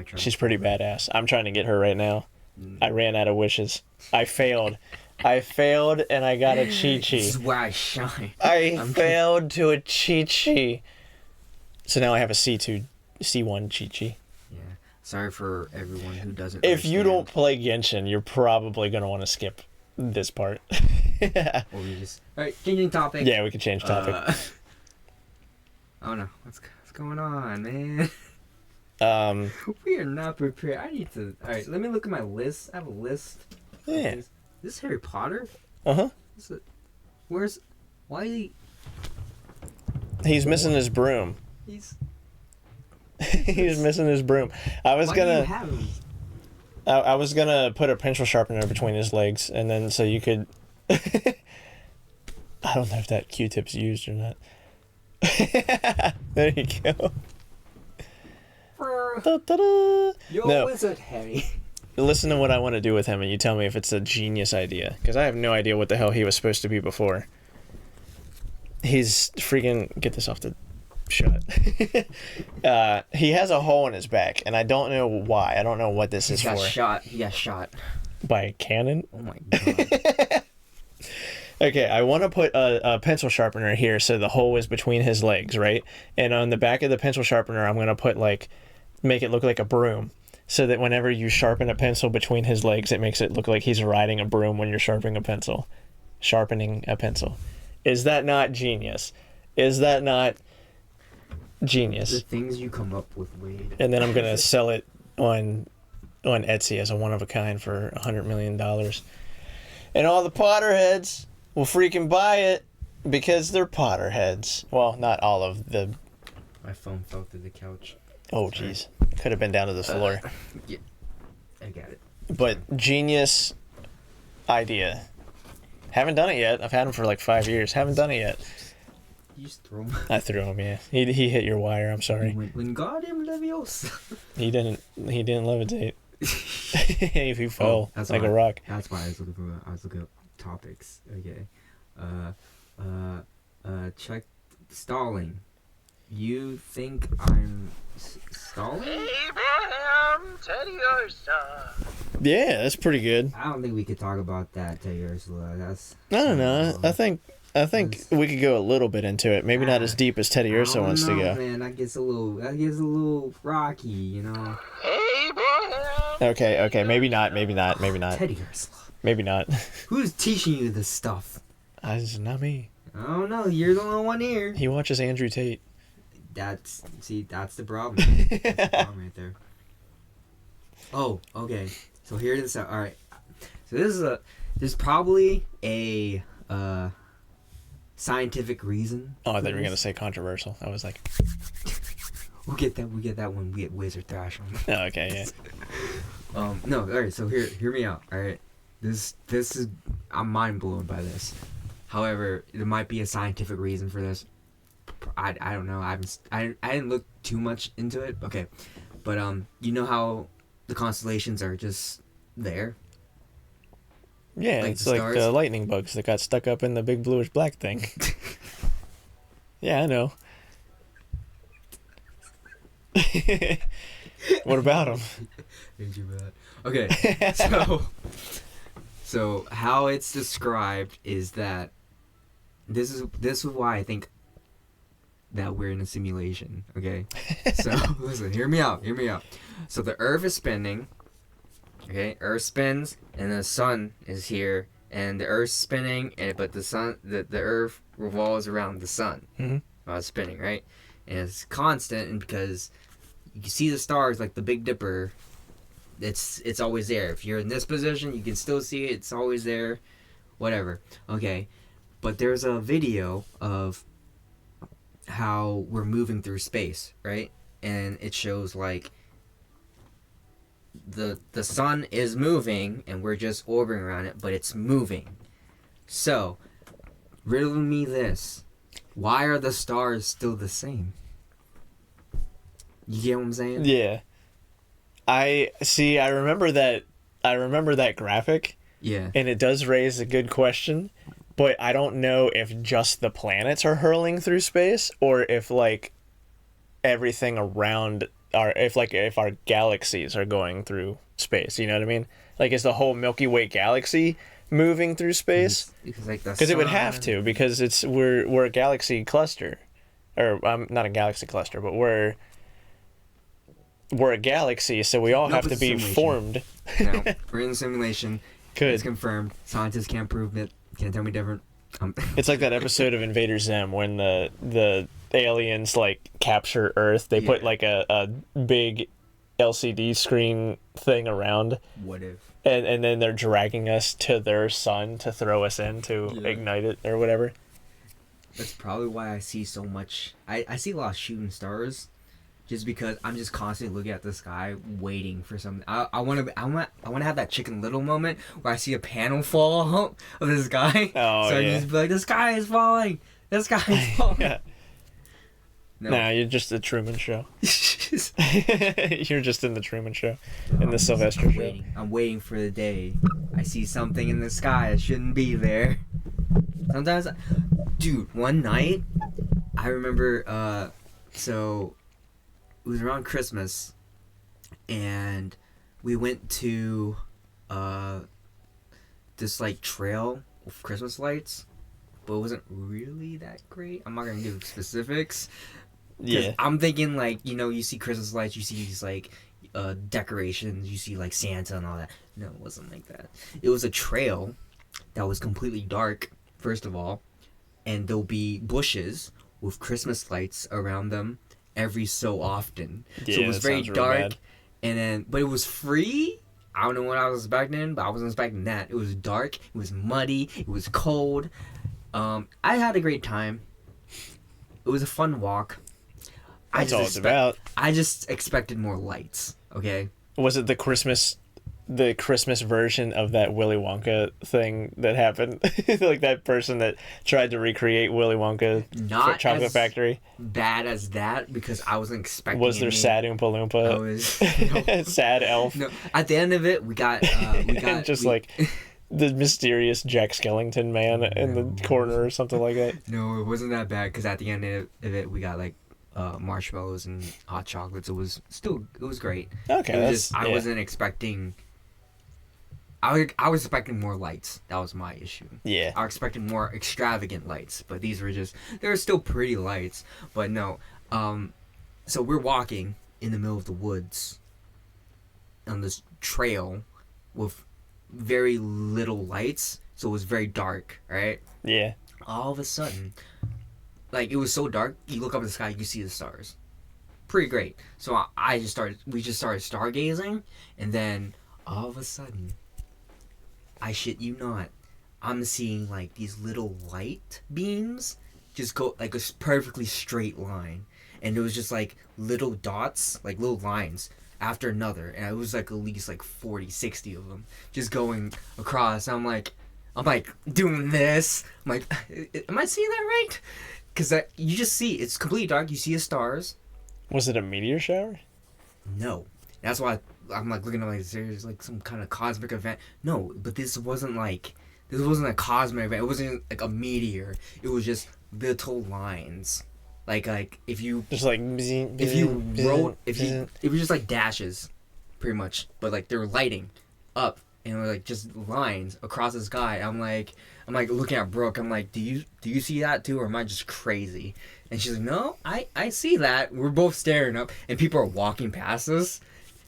try. She's pretty badass. I'm trying to get her right now. I ran out of wishes. I failed. And I got a Chi-Chi. This is where I shine. I failed to a Chi-Chi. So now I have a C1 Chi-Chi. Yeah. Sorry for everyone who doesn't. If you understand. don't play Genshin, you're probably going to want to skip this part. Or we just. Alright, changing topic. Yeah, we could change topic. Oh no. What's going on, man? We are not prepared. I need to. Alright, let me look at my list. I have a list. Yeah. Is this Harry Potter? Uh-huh. Where's. Why is he. He's missing his broom. He's. He's missing his broom. I was Why do you gonna have him? I was gonna put a pencil sharpener between his legs, and then so you could. I don't know if that Q-tip's used or not. There you go. Da-da-da. Yo, No. wizard Harry. Listen to what I want to do with him, and you tell me if it's a genius idea. Because I have no idea what the hell he was supposed to be before. He's freaking... Get this off the shot. He has a hole in his back, and I don't know why. I don't know what this is He got for. shot. He got shot. By a cannon? Oh my god. Okay, I want to put a pencil sharpener here so the hole is between his legs, right? And on the back of the pencil sharpener, I'm going to put, like... Make it look like a broom. So that whenever you sharpen a pencil between his legs, it makes it look like he's riding a broom when you're sharpening a pencil. Sharpening a pencil. Is that not genius? Is that not genius? The things you come up with, Wade. And then I'm gonna sell it on Etsy as a one-of-a-kind for $100 million. And all the Potterheads will freaking buy it because they're Potterheads. Well, not all of the... My phone fell through the couch. Oh, jeez. Could have been down to the floor. Yeah, I got it. But genius idea. Haven't done it yet. I've had him for like 5 years. Haven't done it yet. You just throw him. I threw him, yeah. He hit your wire. I'm sorry. Wingardium Leviosa. He didn't levitate. He fell that's like why- a rock. That's why I was looking up topics. Okay. Check stalling. You think I'm stalling? Abraham Teddiursa. Yeah, that's pretty good. I don't think we could talk about that, Teddiursa. That's. I don't know. I think we could go a little bit into it. Maybe not as deep as Teddiursa wants to go. Man, that gets a little rocky, you know. Abraham. Okay, maybe not. Teddiursa. Maybe not. Who's teaching you this stuff? It's not me. I don't know. You're the only one here. He watches Andrew Tate. That's the problem. That's the problem right there. Oh, okay. So here's this. All right. So there's probably a scientific reason. Oh, I for thought you were this. gonna say controversial. I was like, We'll get that when we get Wizard Thrash on. oh, okay, yeah. No, all right. So hear me out. All right, this is I'm mind blown by this. However, there might be a scientific reason for this. I don't know. I didn't look too much into it. Okay, but you know how the constellations are just there. Yeah, Like it's the like stars? the lightning bugs that got stuck up in the big bluish black thing. Yeah, I know. What about them? Thank you for that. Okay, so how it's described is that this is why I think that we're in a simulation. Okay, so listen, hear me out. So the Earth is spinning. Okay, Earth spins and the sun is here, and the Earth's spinning, but the Earth revolves around the sun while it's spinning, right? And it's constant, and because you can see the stars like the Big Dipper. It's always there. If you're in this position, you can still see it. It's always there. Whatever. Okay. But there's a video of how we're moving through space, right? And it shows like the sun is moving and we're just orbiting around it, but it's moving. So, riddle me this. Why are the stars still the same? You get what I'm saying? Yeah. I remember that graphic. Yeah. And it does raise a good question, but I don't know if just the planets are hurling through space or if like everything around if our galaxies are going through space, you know what I mean? Like is the whole Milky Way galaxy moving through space? Because it would have to, because we're a galaxy cluster. Or not a galaxy cluster, but we're a galaxy, so we all have to be formed. No, we're in the simulation. Good. It's confirmed. Scientists can't prove it. Can't tell me different. It's like that episode of Invader Zim when the aliens like capture Earth. They put like a big LCD screen thing around. What if? And then they're dragging us to their sun to throw us in to ignite it or whatever. That's probably why I see so much. I see a lot of shooting stars. Just because I'm just constantly looking at the sky, waiting for something. I want to have that Chicken Little moment where I see a panel fall out of the sky. Oh, so I yeah. just be like, the sky is falling. The sky is falling. Yeah. No. Nah, you're just the Truman Show. You're just in the Truman Show, in the Sylvester Show. I'm waiting for the day I see something in the sky that shouldn't be there. Sometimes, dude, one night I remember. So. It was around Christmas, and we went to this like trail with Christmas lights, but it wasn't really that great. I'm not gonna give specifics. Yeah. I'm thinking like, you know, you see Christmas lights, you see these like decorations, you see like Santa and all that. No, it wasn't like that. It was a trail that was completely dark, first of all, and there'll be bushes with Christmas lights around them every so often. Yeah, so it was that very sounds real dark, bad. and then but it was free. I don't know what I was expecting, but I wasn't expecting that. It was dark, it was muddy, it was cold. I had a great time. It was a fun walk. That's all it's about. I just expected more lights. Okay. Was it the Christmas version of that Willy Wonka thing that happened? Like that person that tried to recreate Willy Wonka Not Chocolate as Factory? bad as that, because I wasn't expecting. Was there any. Sad Oompa I Loompa? was Sad Elf? no. At the end of it, we got like the mysterious Jack Skellington man in the corner or something like that. No, it wasn't that bad, because at the end of it, we got like marshmallows and hot chocolates. It was great. Okay, It was I wasn't expecting. I was expecting more lights. That was my issue. Yeah. I was expecting more extravagant lights, but these were they were still pretty lights. But no, so we're walking in the middle of the woods on this trail with very little lights, so it was very dark, right? Yeah. All of a sudden, like, it was so dark, you look up at the sky, you can see the stars. Pretty great. So we just started stargazing, and then all of a sudden, I shit you not, I'm seeing like these little light beams just go like a perfectly straight line, and it was just like little dots, like little lines, after another, and it was like at least like 40, 60 of them just going across. I'm like doing this. I'm like, am I seeing that right? Because you just see it's completely dark. You see the stars. Was it a meteor shower? No, that's why I'm like looking at like there's like some kind of cosmic event. No, but this wasn't a cosmic event. It wasn't like a meteor. It was just little lines. Like if you just like if you wrote it was just like dashes, pretty much. But like they were lighting up and like just lines across the sky. I'm like looking at Brooke. I'm like, do you see that too, or am I just crazy? And she's like, no, I see that. We're both staring up, and people are walking past us.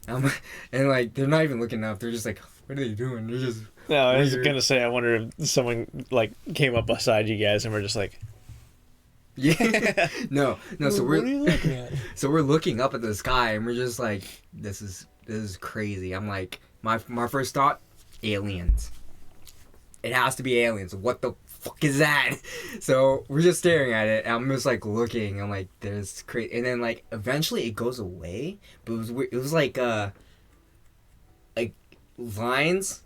And like they're not even looking up. They're just like, what are they doing? They're just. No, I was gonna say, I wonder if someone like came up beside you guys and were just like, yeah, no. So what are you looking at? So we're looking up at the sky and we're just like, this is crazy. I'm like, my first thought, aliens. It has to be aliens. What the fuck is that? So we're just staring at it. And I'm just like looking. I'm like, there's crazy. And then like eventually it goes away. But it was like lines,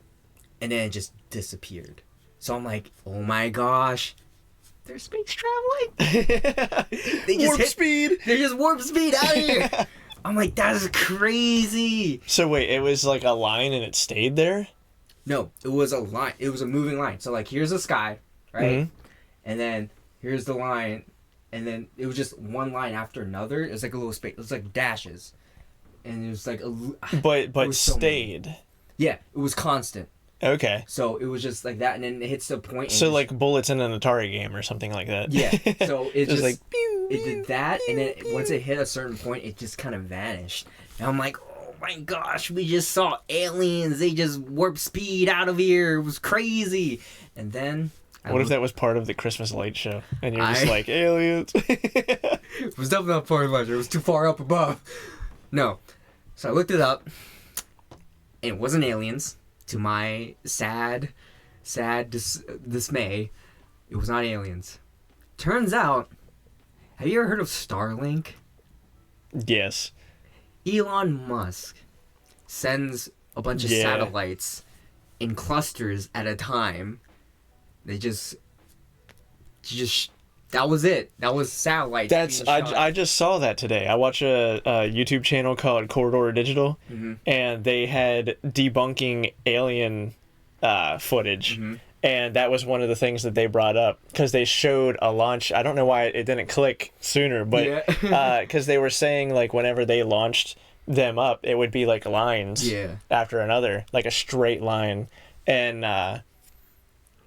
and then it just disappeared. So I'm like, oh my gosh. They're space traveling. They just warp speed. They're just warp speed out of here. I'm like, that is crazy. So wait, it was like a line and it stayed there? No, it was a line. It was a moving line. So like, here's the sky, right? Mm-hmm. And then here's the line, and then it was just one line after another. It was like a little space. It was like dashes, and it was like but stayed. Yeah, it was constant. Okay. So it was just like that, and then it hits the point. So like bullets in an Atari game or something like that. Yeah. So it just like pew, it did that, and then once it hit a certain point, it just kind of vanished. And I'm like, oh my gosh, we just saw aliens. They just warp speed out of here. It was crazy. And then what if that was part of the Christmas light show, and you're just like, aliens? It was definitely not part of it. It was too far up above. No. So I looked it up, and it wasn't aliens. To my sad dismay, it was not aliens. Turns out, have you ever heard of Starlink? Yes. Elon Musk sends a bunch of satellites in clusters at a time. They just that was it. That was satellites. I just saw that today. I watch a YouTube channel called Corridor Digital, and they had debunking alien footage, and that was one of the things that they brought up because they showed a launch. I don't know why it didn't click sooner, but because they were saying like whenever they launched them up, it would be like lines after another, like a straight line, and.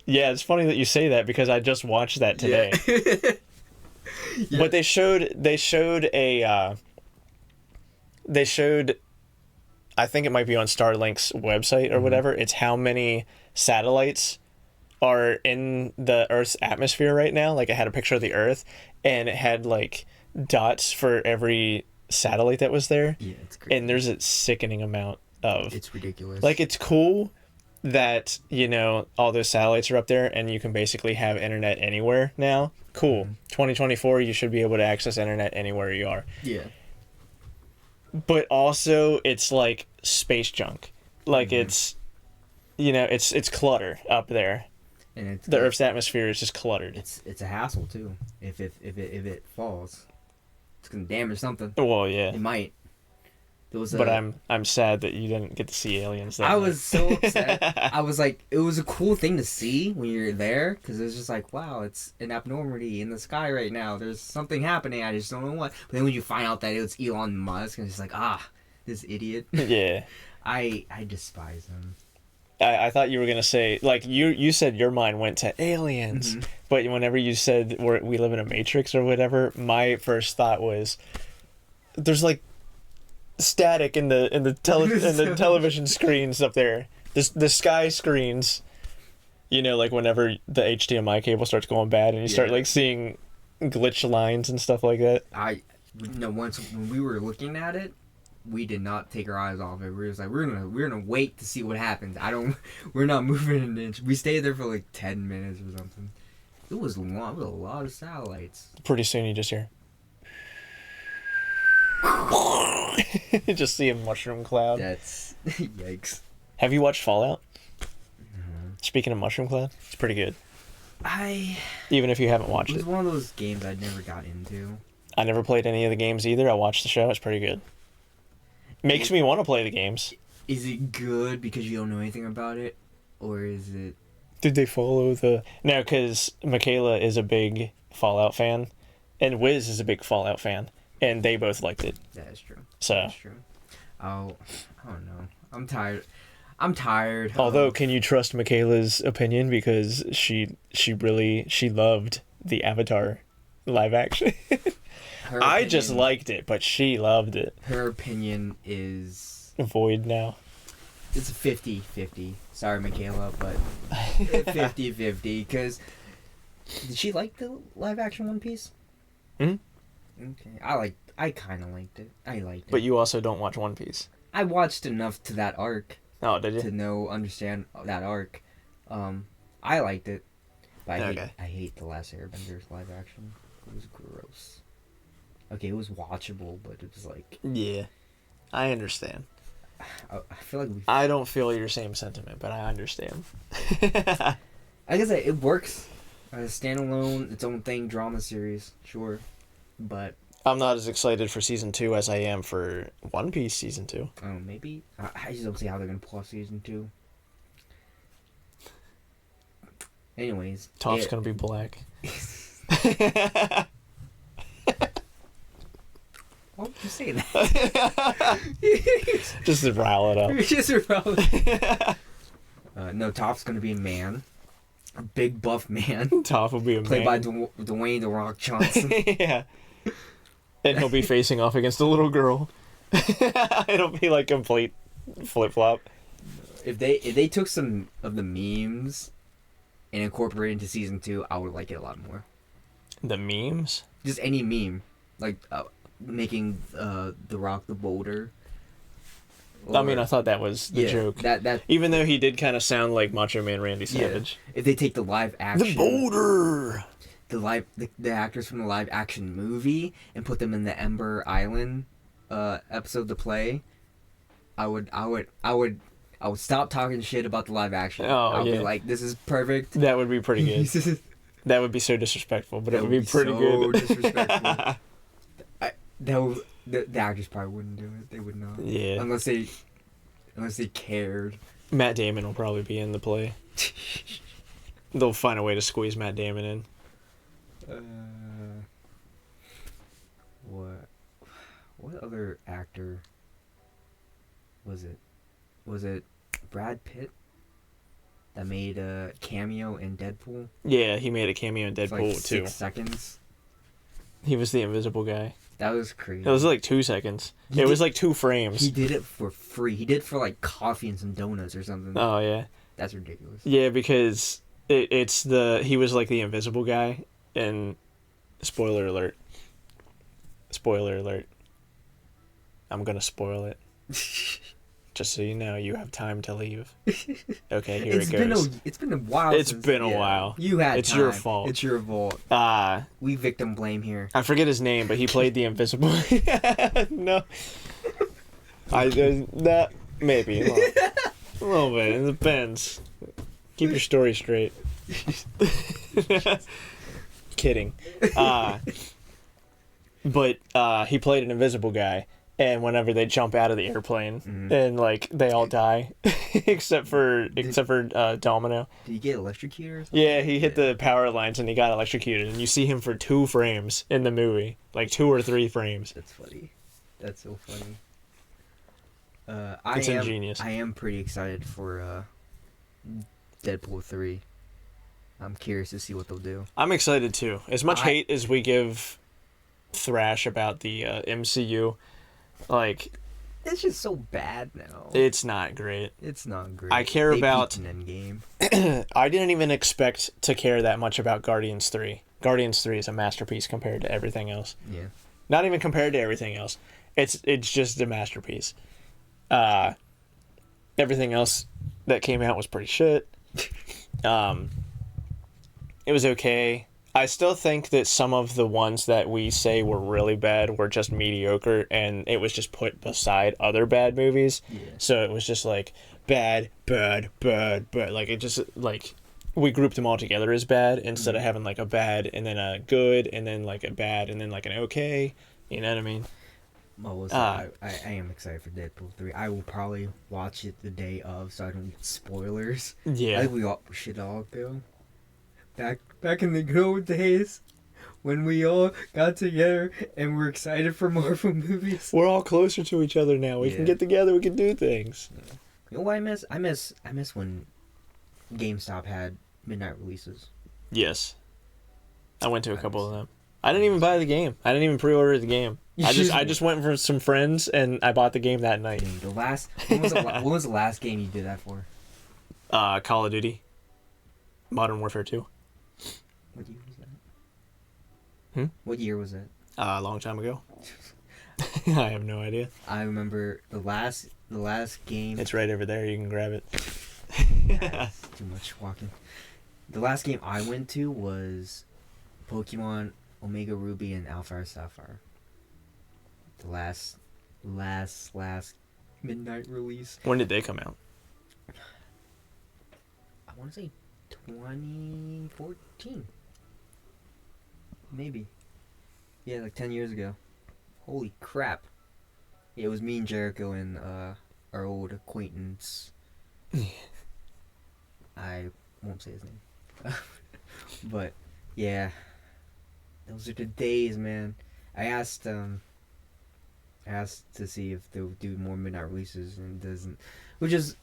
Yeah, it's funny that you say that because I just watched that today. Yeah. But they showed I think it might be on Starlink's website or whatever. It's how many satellites are in the Earth's atmosphere right now. Like it had a picture of the Earth and it had like dots for every satellite that was there. Yeah, it's crazy. And there's a sickening amount of It's ridiculous. Like it's cool that, you know, all those satellites are up there and you can basically have internet anywhere now. Cool. 2024, you should be able to access internet anywhere you are. Yeah. But also, it's like space junk. Like it's, you know, it's clutter up there. And the Earth's atmosphere is just cluttered. It's a hassle too. If it falls, it's gonna damage something. Well, yeah. It might. But I'm sad that you didn't get to see aliens. That I night. was so upset. I was like, it was a cool thing to see when you're there because it was just like, wow, it's an abnormality in the sky right now. There's something happening. I just don't know what. But then when you find out that it's Elon Musk, and it's just like, this idiot. Yeah. I despise him. I thought you were gonna say like you said your mind went to aliens, but whenever you said we live in a matrix or whatever, my first thought was there's like static in the television screens up there. The sky screens, you know, like whenever the HDMI cable starts going bad and you start like seeing glitch lines and stuff like that. Once when we were looking at it, we did not take our eyes off it. We were just like, we're gonna wait to see what happens. We're not moving an inch. We stayed there for like 10 minutes or something. It was long. It was a lot of satellites. Pretty soon you just hear Just see a mushroom cloud. That's yikes. Have you watched Fallout? No. Speaking of mushroom cloud, it's pretty good. I Even if you haven't watched It was it. one of those games I never got into. I never played any of the games either. I watched the show. It's pretty good. Makes me want to play the games. Is it good because you don't know anything about it, or is it? Did they follow the... No, because Michaela is a big Fallout fan, and Wiz is a big Fallout fan, and they both liked it. That is true. So, That's true. Oh, I don't know. I'm tired. I'm tired. although, can you trust Michaela's opinion? Because she loved the Avatar live action. I just liked it, but she loved it. Her opinion is Void now. it's 50-50. Sorry, Michaela, but 50-50. Because did she like the live action One Piece? Hmm? Okay, I kind of liked it. I liked it. But you also don't watch One Piece. I watched enough to that arc Oh, did to you? understand that arc. I liked it, but Okay. I hate the Last Airbenders live action. It was gross. Okay, it was watchable, but it was like Yeah, I understand. I feel like I don't feel your same sentiment, but I understand. I guess it works as a standalone, its own thing, drama series, sure, but I'm not as excited for season 2 as I am for One Piece season 2. maybe I just don't see how they're gonna pull off season 2. Anyways, Top's gonna be black. Why would you say that? Just to rile it up. Just no, Top's gonna be a man, a big buff man, Top will be a played man. by Dwayne the Rock Johnson. Yeah. And he'll be facing off against a little girl. It'll be like complete flip flop. If they took some of the memes and incorporated into season 2, I would like it a lot more. The memes? Just any meme, like making the Rock the boulder. I mean, I thought that was the joke. That Even though he did kind of sound like Macho Man Randy Savage. if they take the live action, The boulder! the actors from the live action movie and put them in the Ember Island episode to play, I would stop talking shit about the live action. Oh, I'll yeah. be like, this is perfect. That would be pretty good. That That would be so disrespectful, but it would be pretty so good. disrespectful. The actors probably wouldn't do it. They would not. Yeah. Unless they cared. Matt Damon will probably be in the play. They'll find a way to squeeze Matt Damon in. What other actor was it? Was it Brad Pitt that made a cameo in Deadpool? Yeah, he made a cameo in For Deadpool like too. 6 seconds. He was the invisible guy. That was crazy. It was like 2 seconds. He It was did- like 2 frames. He did it for free. He did it for like coffee and some donuts or something. Oh yeah, That's ridiculous. yeah, because he was like the invisible guy, and spoiler alert. Spoiler alert. I'm gonna spoil it. Just so you know, you have time to leave. Okay, here it goes. It's been a while. It's been a while. You had It's your time. fault. It's your fault. We victim blame here. I forget his name, but he played the invisible. No, that maybe a little bit. It depends. Keep your story straight. Kidding. But he played an invisible guy, and whenever they jump out of the airplane, and like they all die, except for Domino. Did you get electrocuted or something? Yeah, he hit the power lines and he got electrocuted, and you see him for 2 frames in the movie, like 2 or 3 frames. That's funny. That's so funny. It's ingenious. I am pretty excited for Deadpool 3. I'm curious to see what they'll do. I'm excited too. As much hate as we give Thrash about the MCU, like, It's just so bad now. it's not great. It's not great. I care They about- peaked in Endgame. I didn't even expect to care that much about Guardians 3. Guardians 3 is a masterpiece compared to everything else. Yeah. Not even compared to everything else. It's just a masterpiece. Everything else that came out was pretty shit. It was okay. I still think that some of the ones that we say were really bad were just mediocre, and it was just put beside other bad movies. Yeah. So it was just like bad, bad, bad, bad. Like it just like we grouped them all together as bad instead of having like a bad and then a good and then like a bad and then like an okay. You know what I mean? Well, listen, I am excited for Deadpool 3. I will probably watch it the day of so I don't get spoilers. I Yeah. think we should all go. Back in the good old days when we all got together and were excited for Marvel movies. We're all closer to each other now. We can Yeah. get together. We can do things. You know what I miss? I miss when GameStop had midnight releases. Yes. I went to a couple of them. I didn't even buy the game. I didn't even pre-order the game. I just went for some friends and I bought the game that night. Dude, when was the last game you did that for? Call of Duty. Modern Warfare 2. What year was that? Hmm? What year was it? A long time ago. I have no idea. I remember the last game. It's right over there. You can grab it. Too much walking. The last game I went to was Pokemon Omega Ruby and Alpha Sapphire. The last midnight release. When did they come out? I want to say 2014. Maybe. Yeah, like 10 years ago. Holy crap. Yeah, it was me and Jericho and our old acquaintance. I won't say his name. But, yeah. Those are the days, man. I asked to see if they would do more midnight releases, and it doesn't. Which is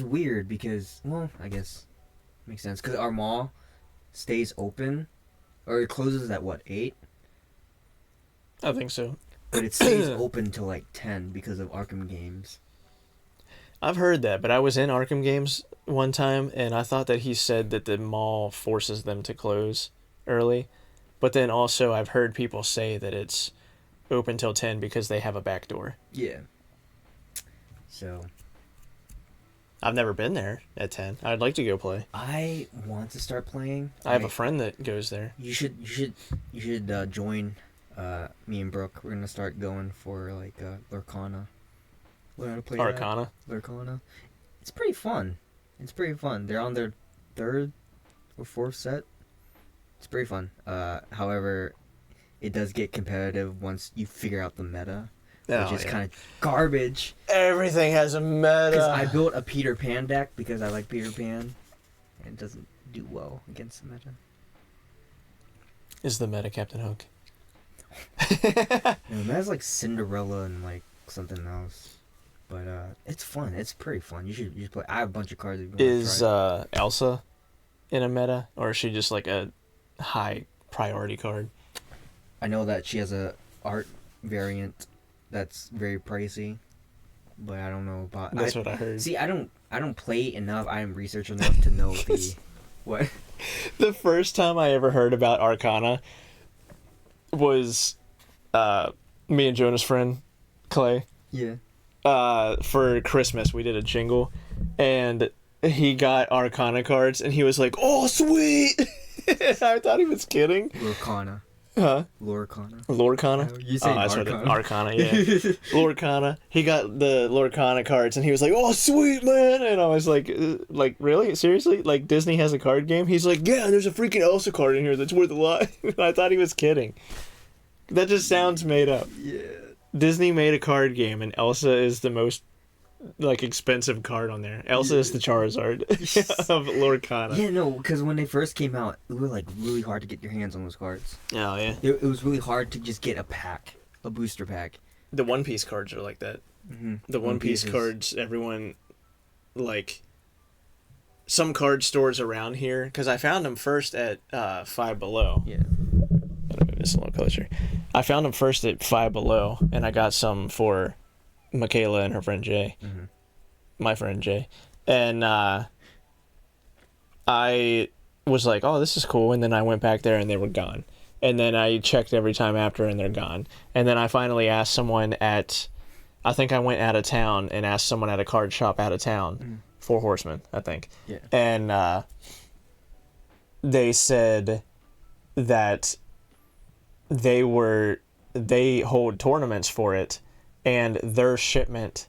weird because, well, I guess makes sense because our mall stays open, or it closes at what 8, I think so. but it stays open till like 10 because of Arkham games. I've heard that, but I was in Arkham Games one time, and I thought that he said that the mall forces them to close early. But then also I've heard people say that it's open till 10 because they have a back door. Yeah. So I've never been there at 10. I'd like to go play. I want to start playing. I have a friend that goes there. You should join me and Brooke. We're gonna start going for like Lurkana. Learn how to play Arcana. Lurkana. It's pretty fun. They're on their 3rd or 4th set. It's pretty fun. However, it does get competitive once you figure out the meta, which is kind of garbage. Everything has a meta. Because I built a Peter Pan deck because I like Peter Pan, and it doesn't do well against the meta. Is the meta Captain Hook? No, meta's like Cinderella and like something else. But it's fun. It's pretty fun. You should play. I have a bunch of cards. If you want to try it. Elsa in a meta, or is she just like a high priority card? I know that she has a art variant that's very pricey, but I don't know about. That's what I heard. See, I don't play enough. I am research enough to know the what. The first time I ever heard about Arcana was me and Jonah's friend Clay. Yeah. For Christmas we did a jingle, and he got Arcana cards, and he was like, "Oh, sweet!" I thought he was kidding. Lorcana. Huh? Lorcana. Lorcana? You say that's what Arcana. Arcana, yeah. Lorcana. He got the Lorcana cards, and he was like, "Oh, sweet, man!" And I was like, really? Seriously? Like, Disney has a card game? He's like, "Yeah, there's a freaking Elsa card in here that's worth a lot." I thought he was kidding. That just sounds made up. Yeah. Disney made a card game, and Elsa is the most like expensive card on there. Elsa is the Charizard of Lorcana. Yeah, no, because when they first came out, it was like really hard to get your hands on those cards. Oh yeah. It was really hard to just get a booster pack. The One Piece cards are like that. Mm-hmm. The One Piece cards, everyone like some card stores around here, because I found them first at Five Below. Yeah. Gotta move this a little closer. I found them first at Five Below, and I got some for Michaela and her friend Jay. Mm-hmm. My friend Jay. And I was like, "Oh, this is cool," and then I went back there and they were gone. And then I checked every time after and they're gone. And then I finally asked someone at, I think I went out of town and asked someone at a card shop out of town, Four Horsemen, I think. Yeah. And they said that they hold tournaments for it, and their shipment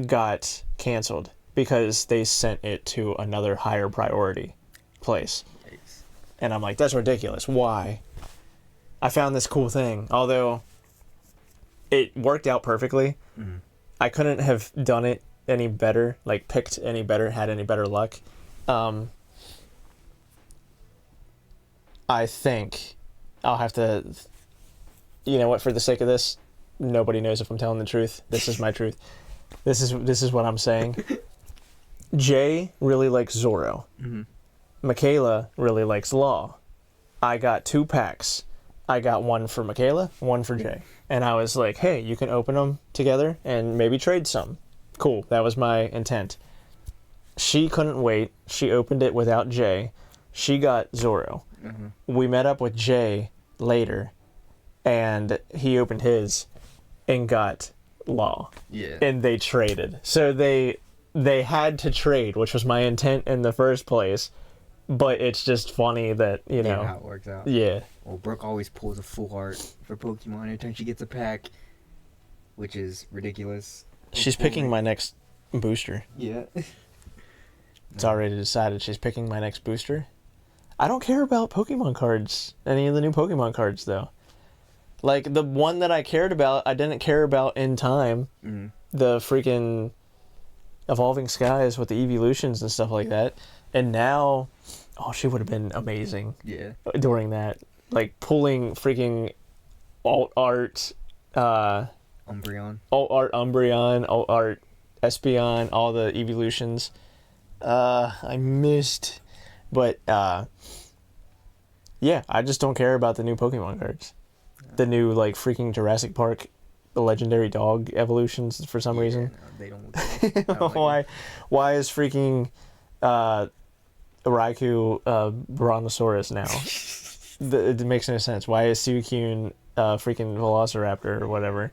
got canceled because they sent it to another higher priority place. Nice. And I'm like, that's ridiculous. Why? I found this cool thing, although it worked out perfectly. Mhm. I couldn't have done it any better, like picked any better, had any better luck. I think I'll have to, you know what, for the sake of this, nobody knows if I'm telling the truth. This is my truth. This is what I'm saying. Jay really likes Zorro. Mhm. Michaela really likes Law. I got 2 packs. I got one for Michaela, one for Jay. And I was like, hey, you can open them together and maybe trade some. Cool. That was my intent. She couldn't wait. She opened it without Jay. She got Zorro. Mhm. We met up with Jay later, and he opened his and got Law. Yeah. And they traded. So they had to trade, which was my intent in the first place. But it's just funny that, you Yeah, know. how it works out. Yeah. Well, Brooke always pulls a full art for Pokemon every time she gets a pack, which is ridiculous. She's picking my next booster. Yeah. It's already decided she's picking my next booster. I don't care about Pokemon cards, any of the new Pokemon cards, though. Like, the one that I cared about, I didn't care about in time. Mm. The freaking Evolving Skies with the evolutions and stuff like that. And now, oh, she would have been amazing Yeah. during that. Like, pulling freaking alt art, Umbreon. alt art Umbreon, alt art Espeon, all the evolutions. I missed. But, yeah, I just don't care about the new Pokemon cards. The new, like, freaking Jurassic Park, the legendary dog evolutions for some reason. No, they don't look good. I don't like Why is freaking Raikou Brontosaurus now? It makes no sense. Why is Suicune freaking Velociraptor or whatever?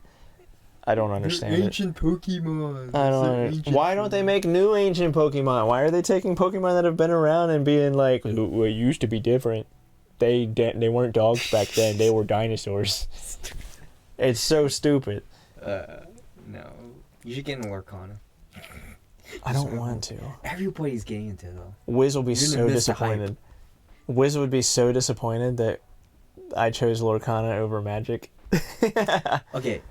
I don't understand it. Ancient Pokemon. I don't. Why don't they make new ancient Pokemon? Why are they taking Pokemon that have been around and being like, well, it used to be different. They weren't dogs back then. They were dinosaurs. It's so stupid. No. You should get in Lorcana. I don't want to. Everybody's getting into it, though. Wiz will be You're gonna so miss the hype. disappointed. Wiz would be so disappointed that I chose Lorcana over Magic. Okay,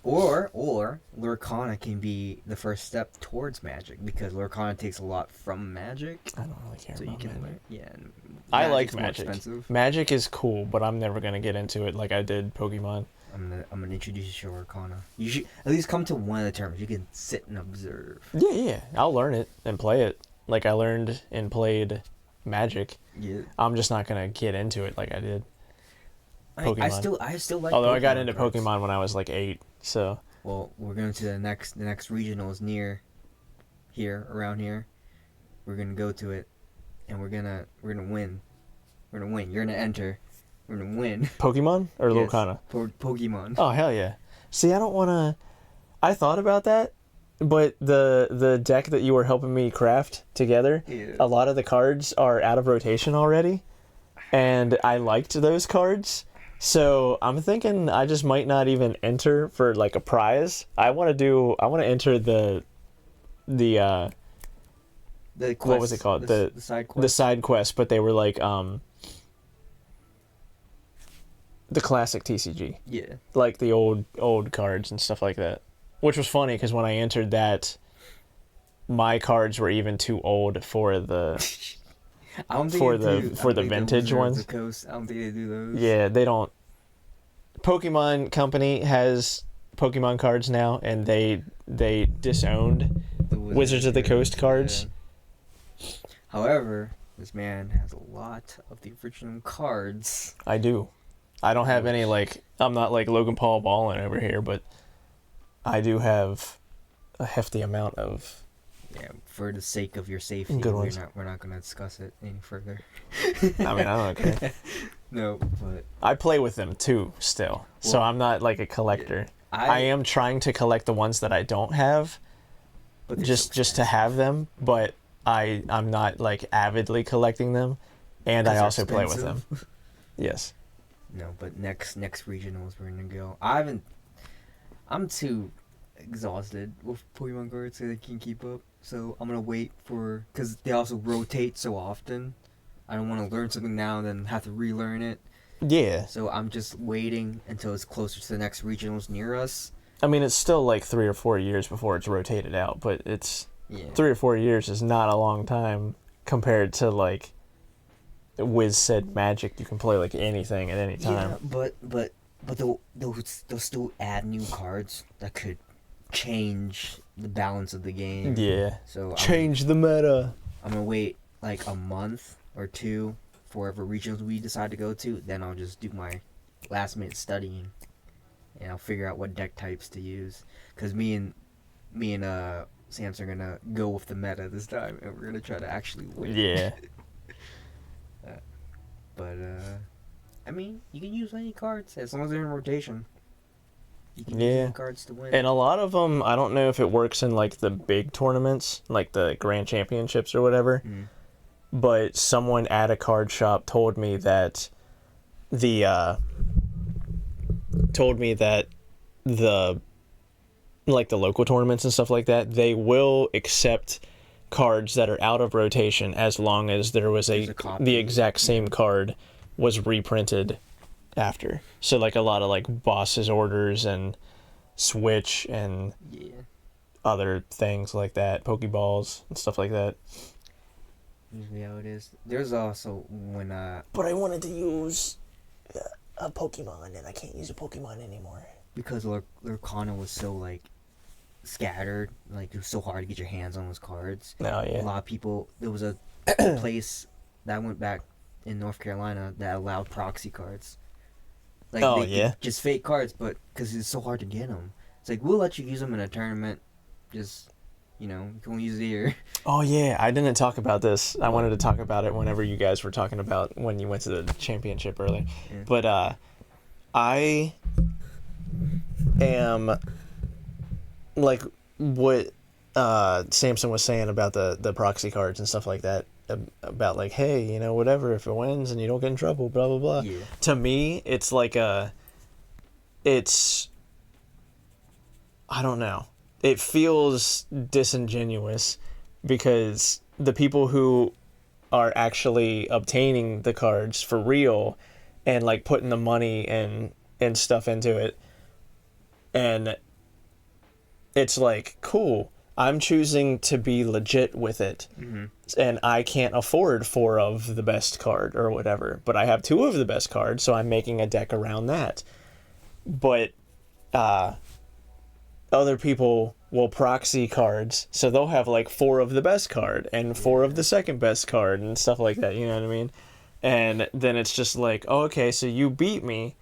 or Lorcana can be the first step towards Magic because Lorcana takes a lot from Magic. I don't really care So you about can Magic. learn. Yeah. and I like Magic's more Magic. expensive. Magic is cool, but I'm never gonna get into it like I did Pokemon. I'm gonna introduce you to Lorcana. You should at least come to one of the tournaments. You can sit and observe. Yeah, I'll learn it and play it like I learned and played Magic. Yeah. I'm just not gonna get into it like I did. I Pokemon. still like. Although I got into cards. Pokemon when I was like 8, so Well, we're going to the next regionals near here, around here. We're gonna go to it, and we're gonna win. We're gonna win. You're gonna enter. We're gonna win. Pokemon or Yes, Lorcana? Pokemon. Oh hell yeah! See, I don't wanna. I thought about that, but the deck that you were helping me craft together, Yeah. a lot of the cards are out of rotation already, and I liked those cards. So I'm thinking I just might not even enter for like a prize. I want to enter the The quest, what was it called? The side quest. the side quest, but they were like the classic TCG, Yeah. like the old cards and stuff like that. Which was funny because when I entered that, my cards were even too old for the I don't think for they the do. for I the think they vintage reserve ones. The coast. I don't think they do those. Yeah, they don't. Pokemon Company has Pokemon cards now, and they disowned The Wizards of the Coast cards. Yeah. However, this man has a lot of the original cards. I do. I don't have any like I'm not like Logan Paul Ballin over here, but I do have a hefty amount of. Yeah, for the sake of your safety, Good ones. we're not gonna discuss it any further. I mean, I don't care. No, but I play with them too, still. So Well, I'm not like a collector. I am trying to collect the ones that I don't have, but they're just so to have them. But I'm not like avidly collecting them And 'Cause I they're also play with them. expensive. Yes. No, but next regionals we're gonna go. I'm too exhausted with Pokemon cards so they can keep up. So I'm gonna wait because they also rotate so often. I don't want to learn something now and then have to relearn it. Yeah. So I'm just waiting until it's closer to the next regionals near us. I mean, it's still like 3 or 4 years before it's rotated out, but it's 3 or 4 years is not a long time compared to like Wiz said Magic. You can play like anything at any time. Yeah, but they'll still add new cards that could change the balance of the game. Yeah. So Change the meta. I'm gonna wait like a month or two for whatever regions we decide to go to. Then I'll just do my last minute studying, and I'll figure out what deck types to use. Cause me and Samson are gonna go with the meta this time, and we're gonna try to actually win. Yeah. But I mean, you can use any cards as long as they're in rotation. You can use any cards to win. And a lot of them, I don't know if it works in like the big tournaments, like the Grand Championships or whatever. But someone at a card shop told me that the like the local tournaments and stuff like that, they will accept cards that are out of rotation as long as there was the exact same card was reprinted after. So like a lot of like Boss's Orders and Switch and other things like that, Pokeballs and stuff like that. Usually how it is. There's also when But I wanted to use a Pokemon and I can't use a Pokemon anymore. Because Lurkana was so like scattered, like it was so hard to get your hands on those cards. Oh, yeah. A lot of people, there was a place that went back in North Carolina that allowed proxy cards. Like just fake cards, but because it's so hard to get them. It's like, we'll let you use them in a tournament, just, you can only use it here. Oh yeah, I didn't talk about this. I wanted to talk about it whenever you guys were talking about when you went to the championship earlier. Yeah. But I am like what Samson was saying about the proxy cards and stuff like that, about like, hey, whatever, if it wins and you don't get in trouble, blah blah blah. Yeah. To me, it's like I don't know. It feels disingenuous because the people who are actually obtaining the cards for real and like putting the money and stuff into it, and it's like, cool, I'm choosing to be legit with it, and I can't afford 4 of the best card or whatever, but I have 2 of the best cards, so I'm making a deck around that. But other people will proxy cards, so they'll have like 4 of the best card and 4 of the second best card and stuff like that, you know what I mean? And then it's just like, oh, okay, so you beat me,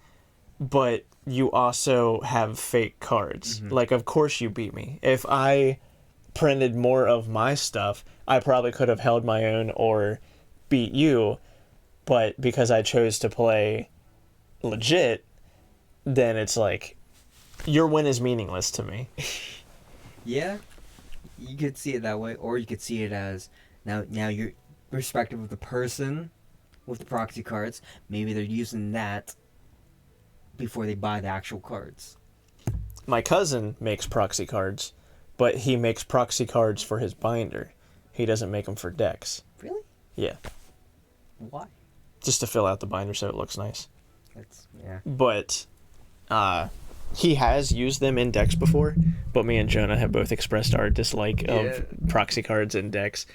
but you also have fake cards. Like, of course you beat me. If I printed more of my stuff, I probably could have held my own or beat you, but because I chose to play legit, then it's like, your win is meaningless to me. Yeah, you could see it that way, or you could see it as now your perspective of the person with the proxy cards. Maybe they're using that before they buy the actual cards. My cousin makes proxy cards, but he makes proxy cards for his binder. He doesn't make them for decks. Really? Yeah. Why? Just to fill out the binder so it looks nice. Yeah. But he has used them in decks before, but me and Jonah have both expressed our dislike of proxy cards in decks.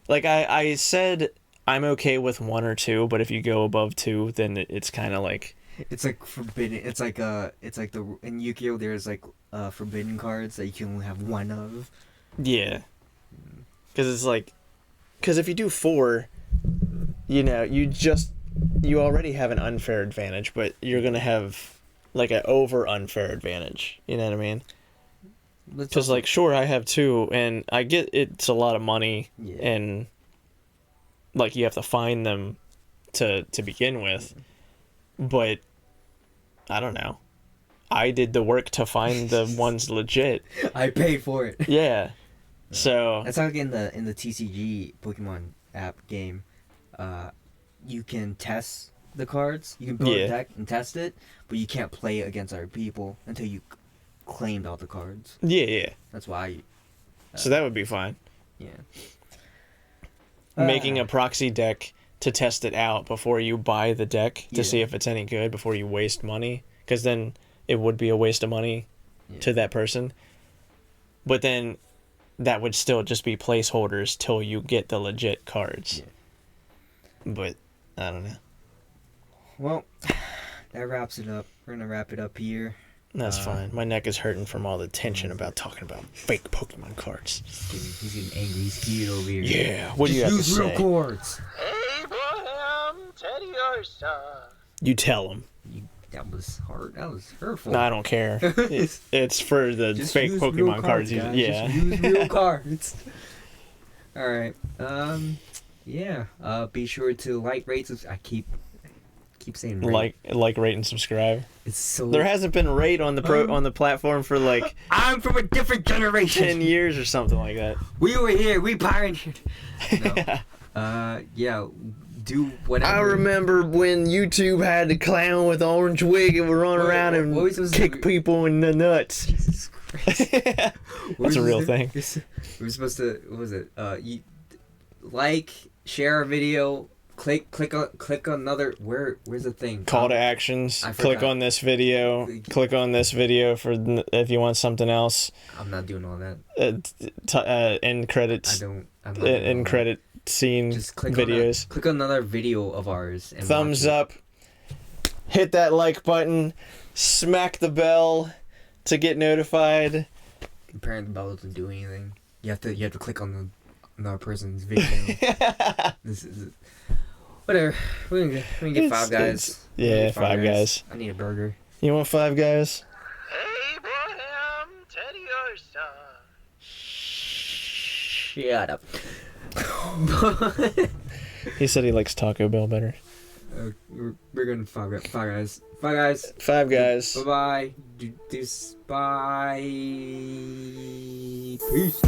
Like I said, I'm okay with 1 or 2, but if you go above 2, then it's kind of like... It's like forbidden. It's like in Yu-Gi-Oh! There's like forbidden cards that you can only have 1 of. Yeah. Because it's like... Because if you do 4, you already have an unfair advantage, but you're going to have like an over unfair advantage. You know what I mean? Because like, sure, I have 2, and I get it's a lot of money, and like you have to find them to begin with, but I don't know. I did the work to find the ones legit. I paid for it. Yeah. So that's like in the TCG Pokemon app game. you can test the cards. You can build a deck and test it, but you can't play against other people until you claimed all the cards. Yeah. That's why. So that would be fine. Yeah. Making a proxy deck to test it out before you buy the deck to see if it's any good before you waste money, because then it would be a waste of money to that person. But then that would still just be placeholders till you get the legit cards. But I don't know. Well, that wraps it up. We're gonna wrap it up here. That's fine. My neck is hurting from all the tension about talking about fake Pokemon cards. He's getting angry. He's heated over here. Yeah. What do you have to say? Use real cards. Abraham Teddiursa. You tell him. That was hard. That was hurtful. No, I don't care. It's for the Just fake use Pokemon real cards. guys. Yeah. Just use real cards. All right. Yeah. Be sure to like, rate, I keep saying rate. Like, rate, and subscribe. It's so. There hasn't been rate on the on the platform for like I'm from a different generation. 10 years or something like that. We were here. We pioneered. No. Yeah. Do whatever. I remember when YouTube had the clown with the orange wig and would run around and kick people in the nuts. Jesus Christ. That's a real thing. We were supposed to. What was it? You like, share our video. Click on another. Where's the thing? Call to actions. I Click forgot. on this video. Click on this video for if you want something else. I'm not doing all that. End credits. I'm not doing End all that. credit scene Just click videos. click on another video of ours. And Thumbs watch it. up. Hit that like button. Smack the bell to get notified. Apparently, the bell doesn't do anything. You have to click on another person's video. This is whatever. We can get Five Guys. Yeah, Five Guys. I need a burger. You want Five Guys? Abraham Teddiursa. Shut up. He said he likes Taco Bell better. We're going to Five Guys. Five Guys. Five Guys. Bye bye. Bye. Peace.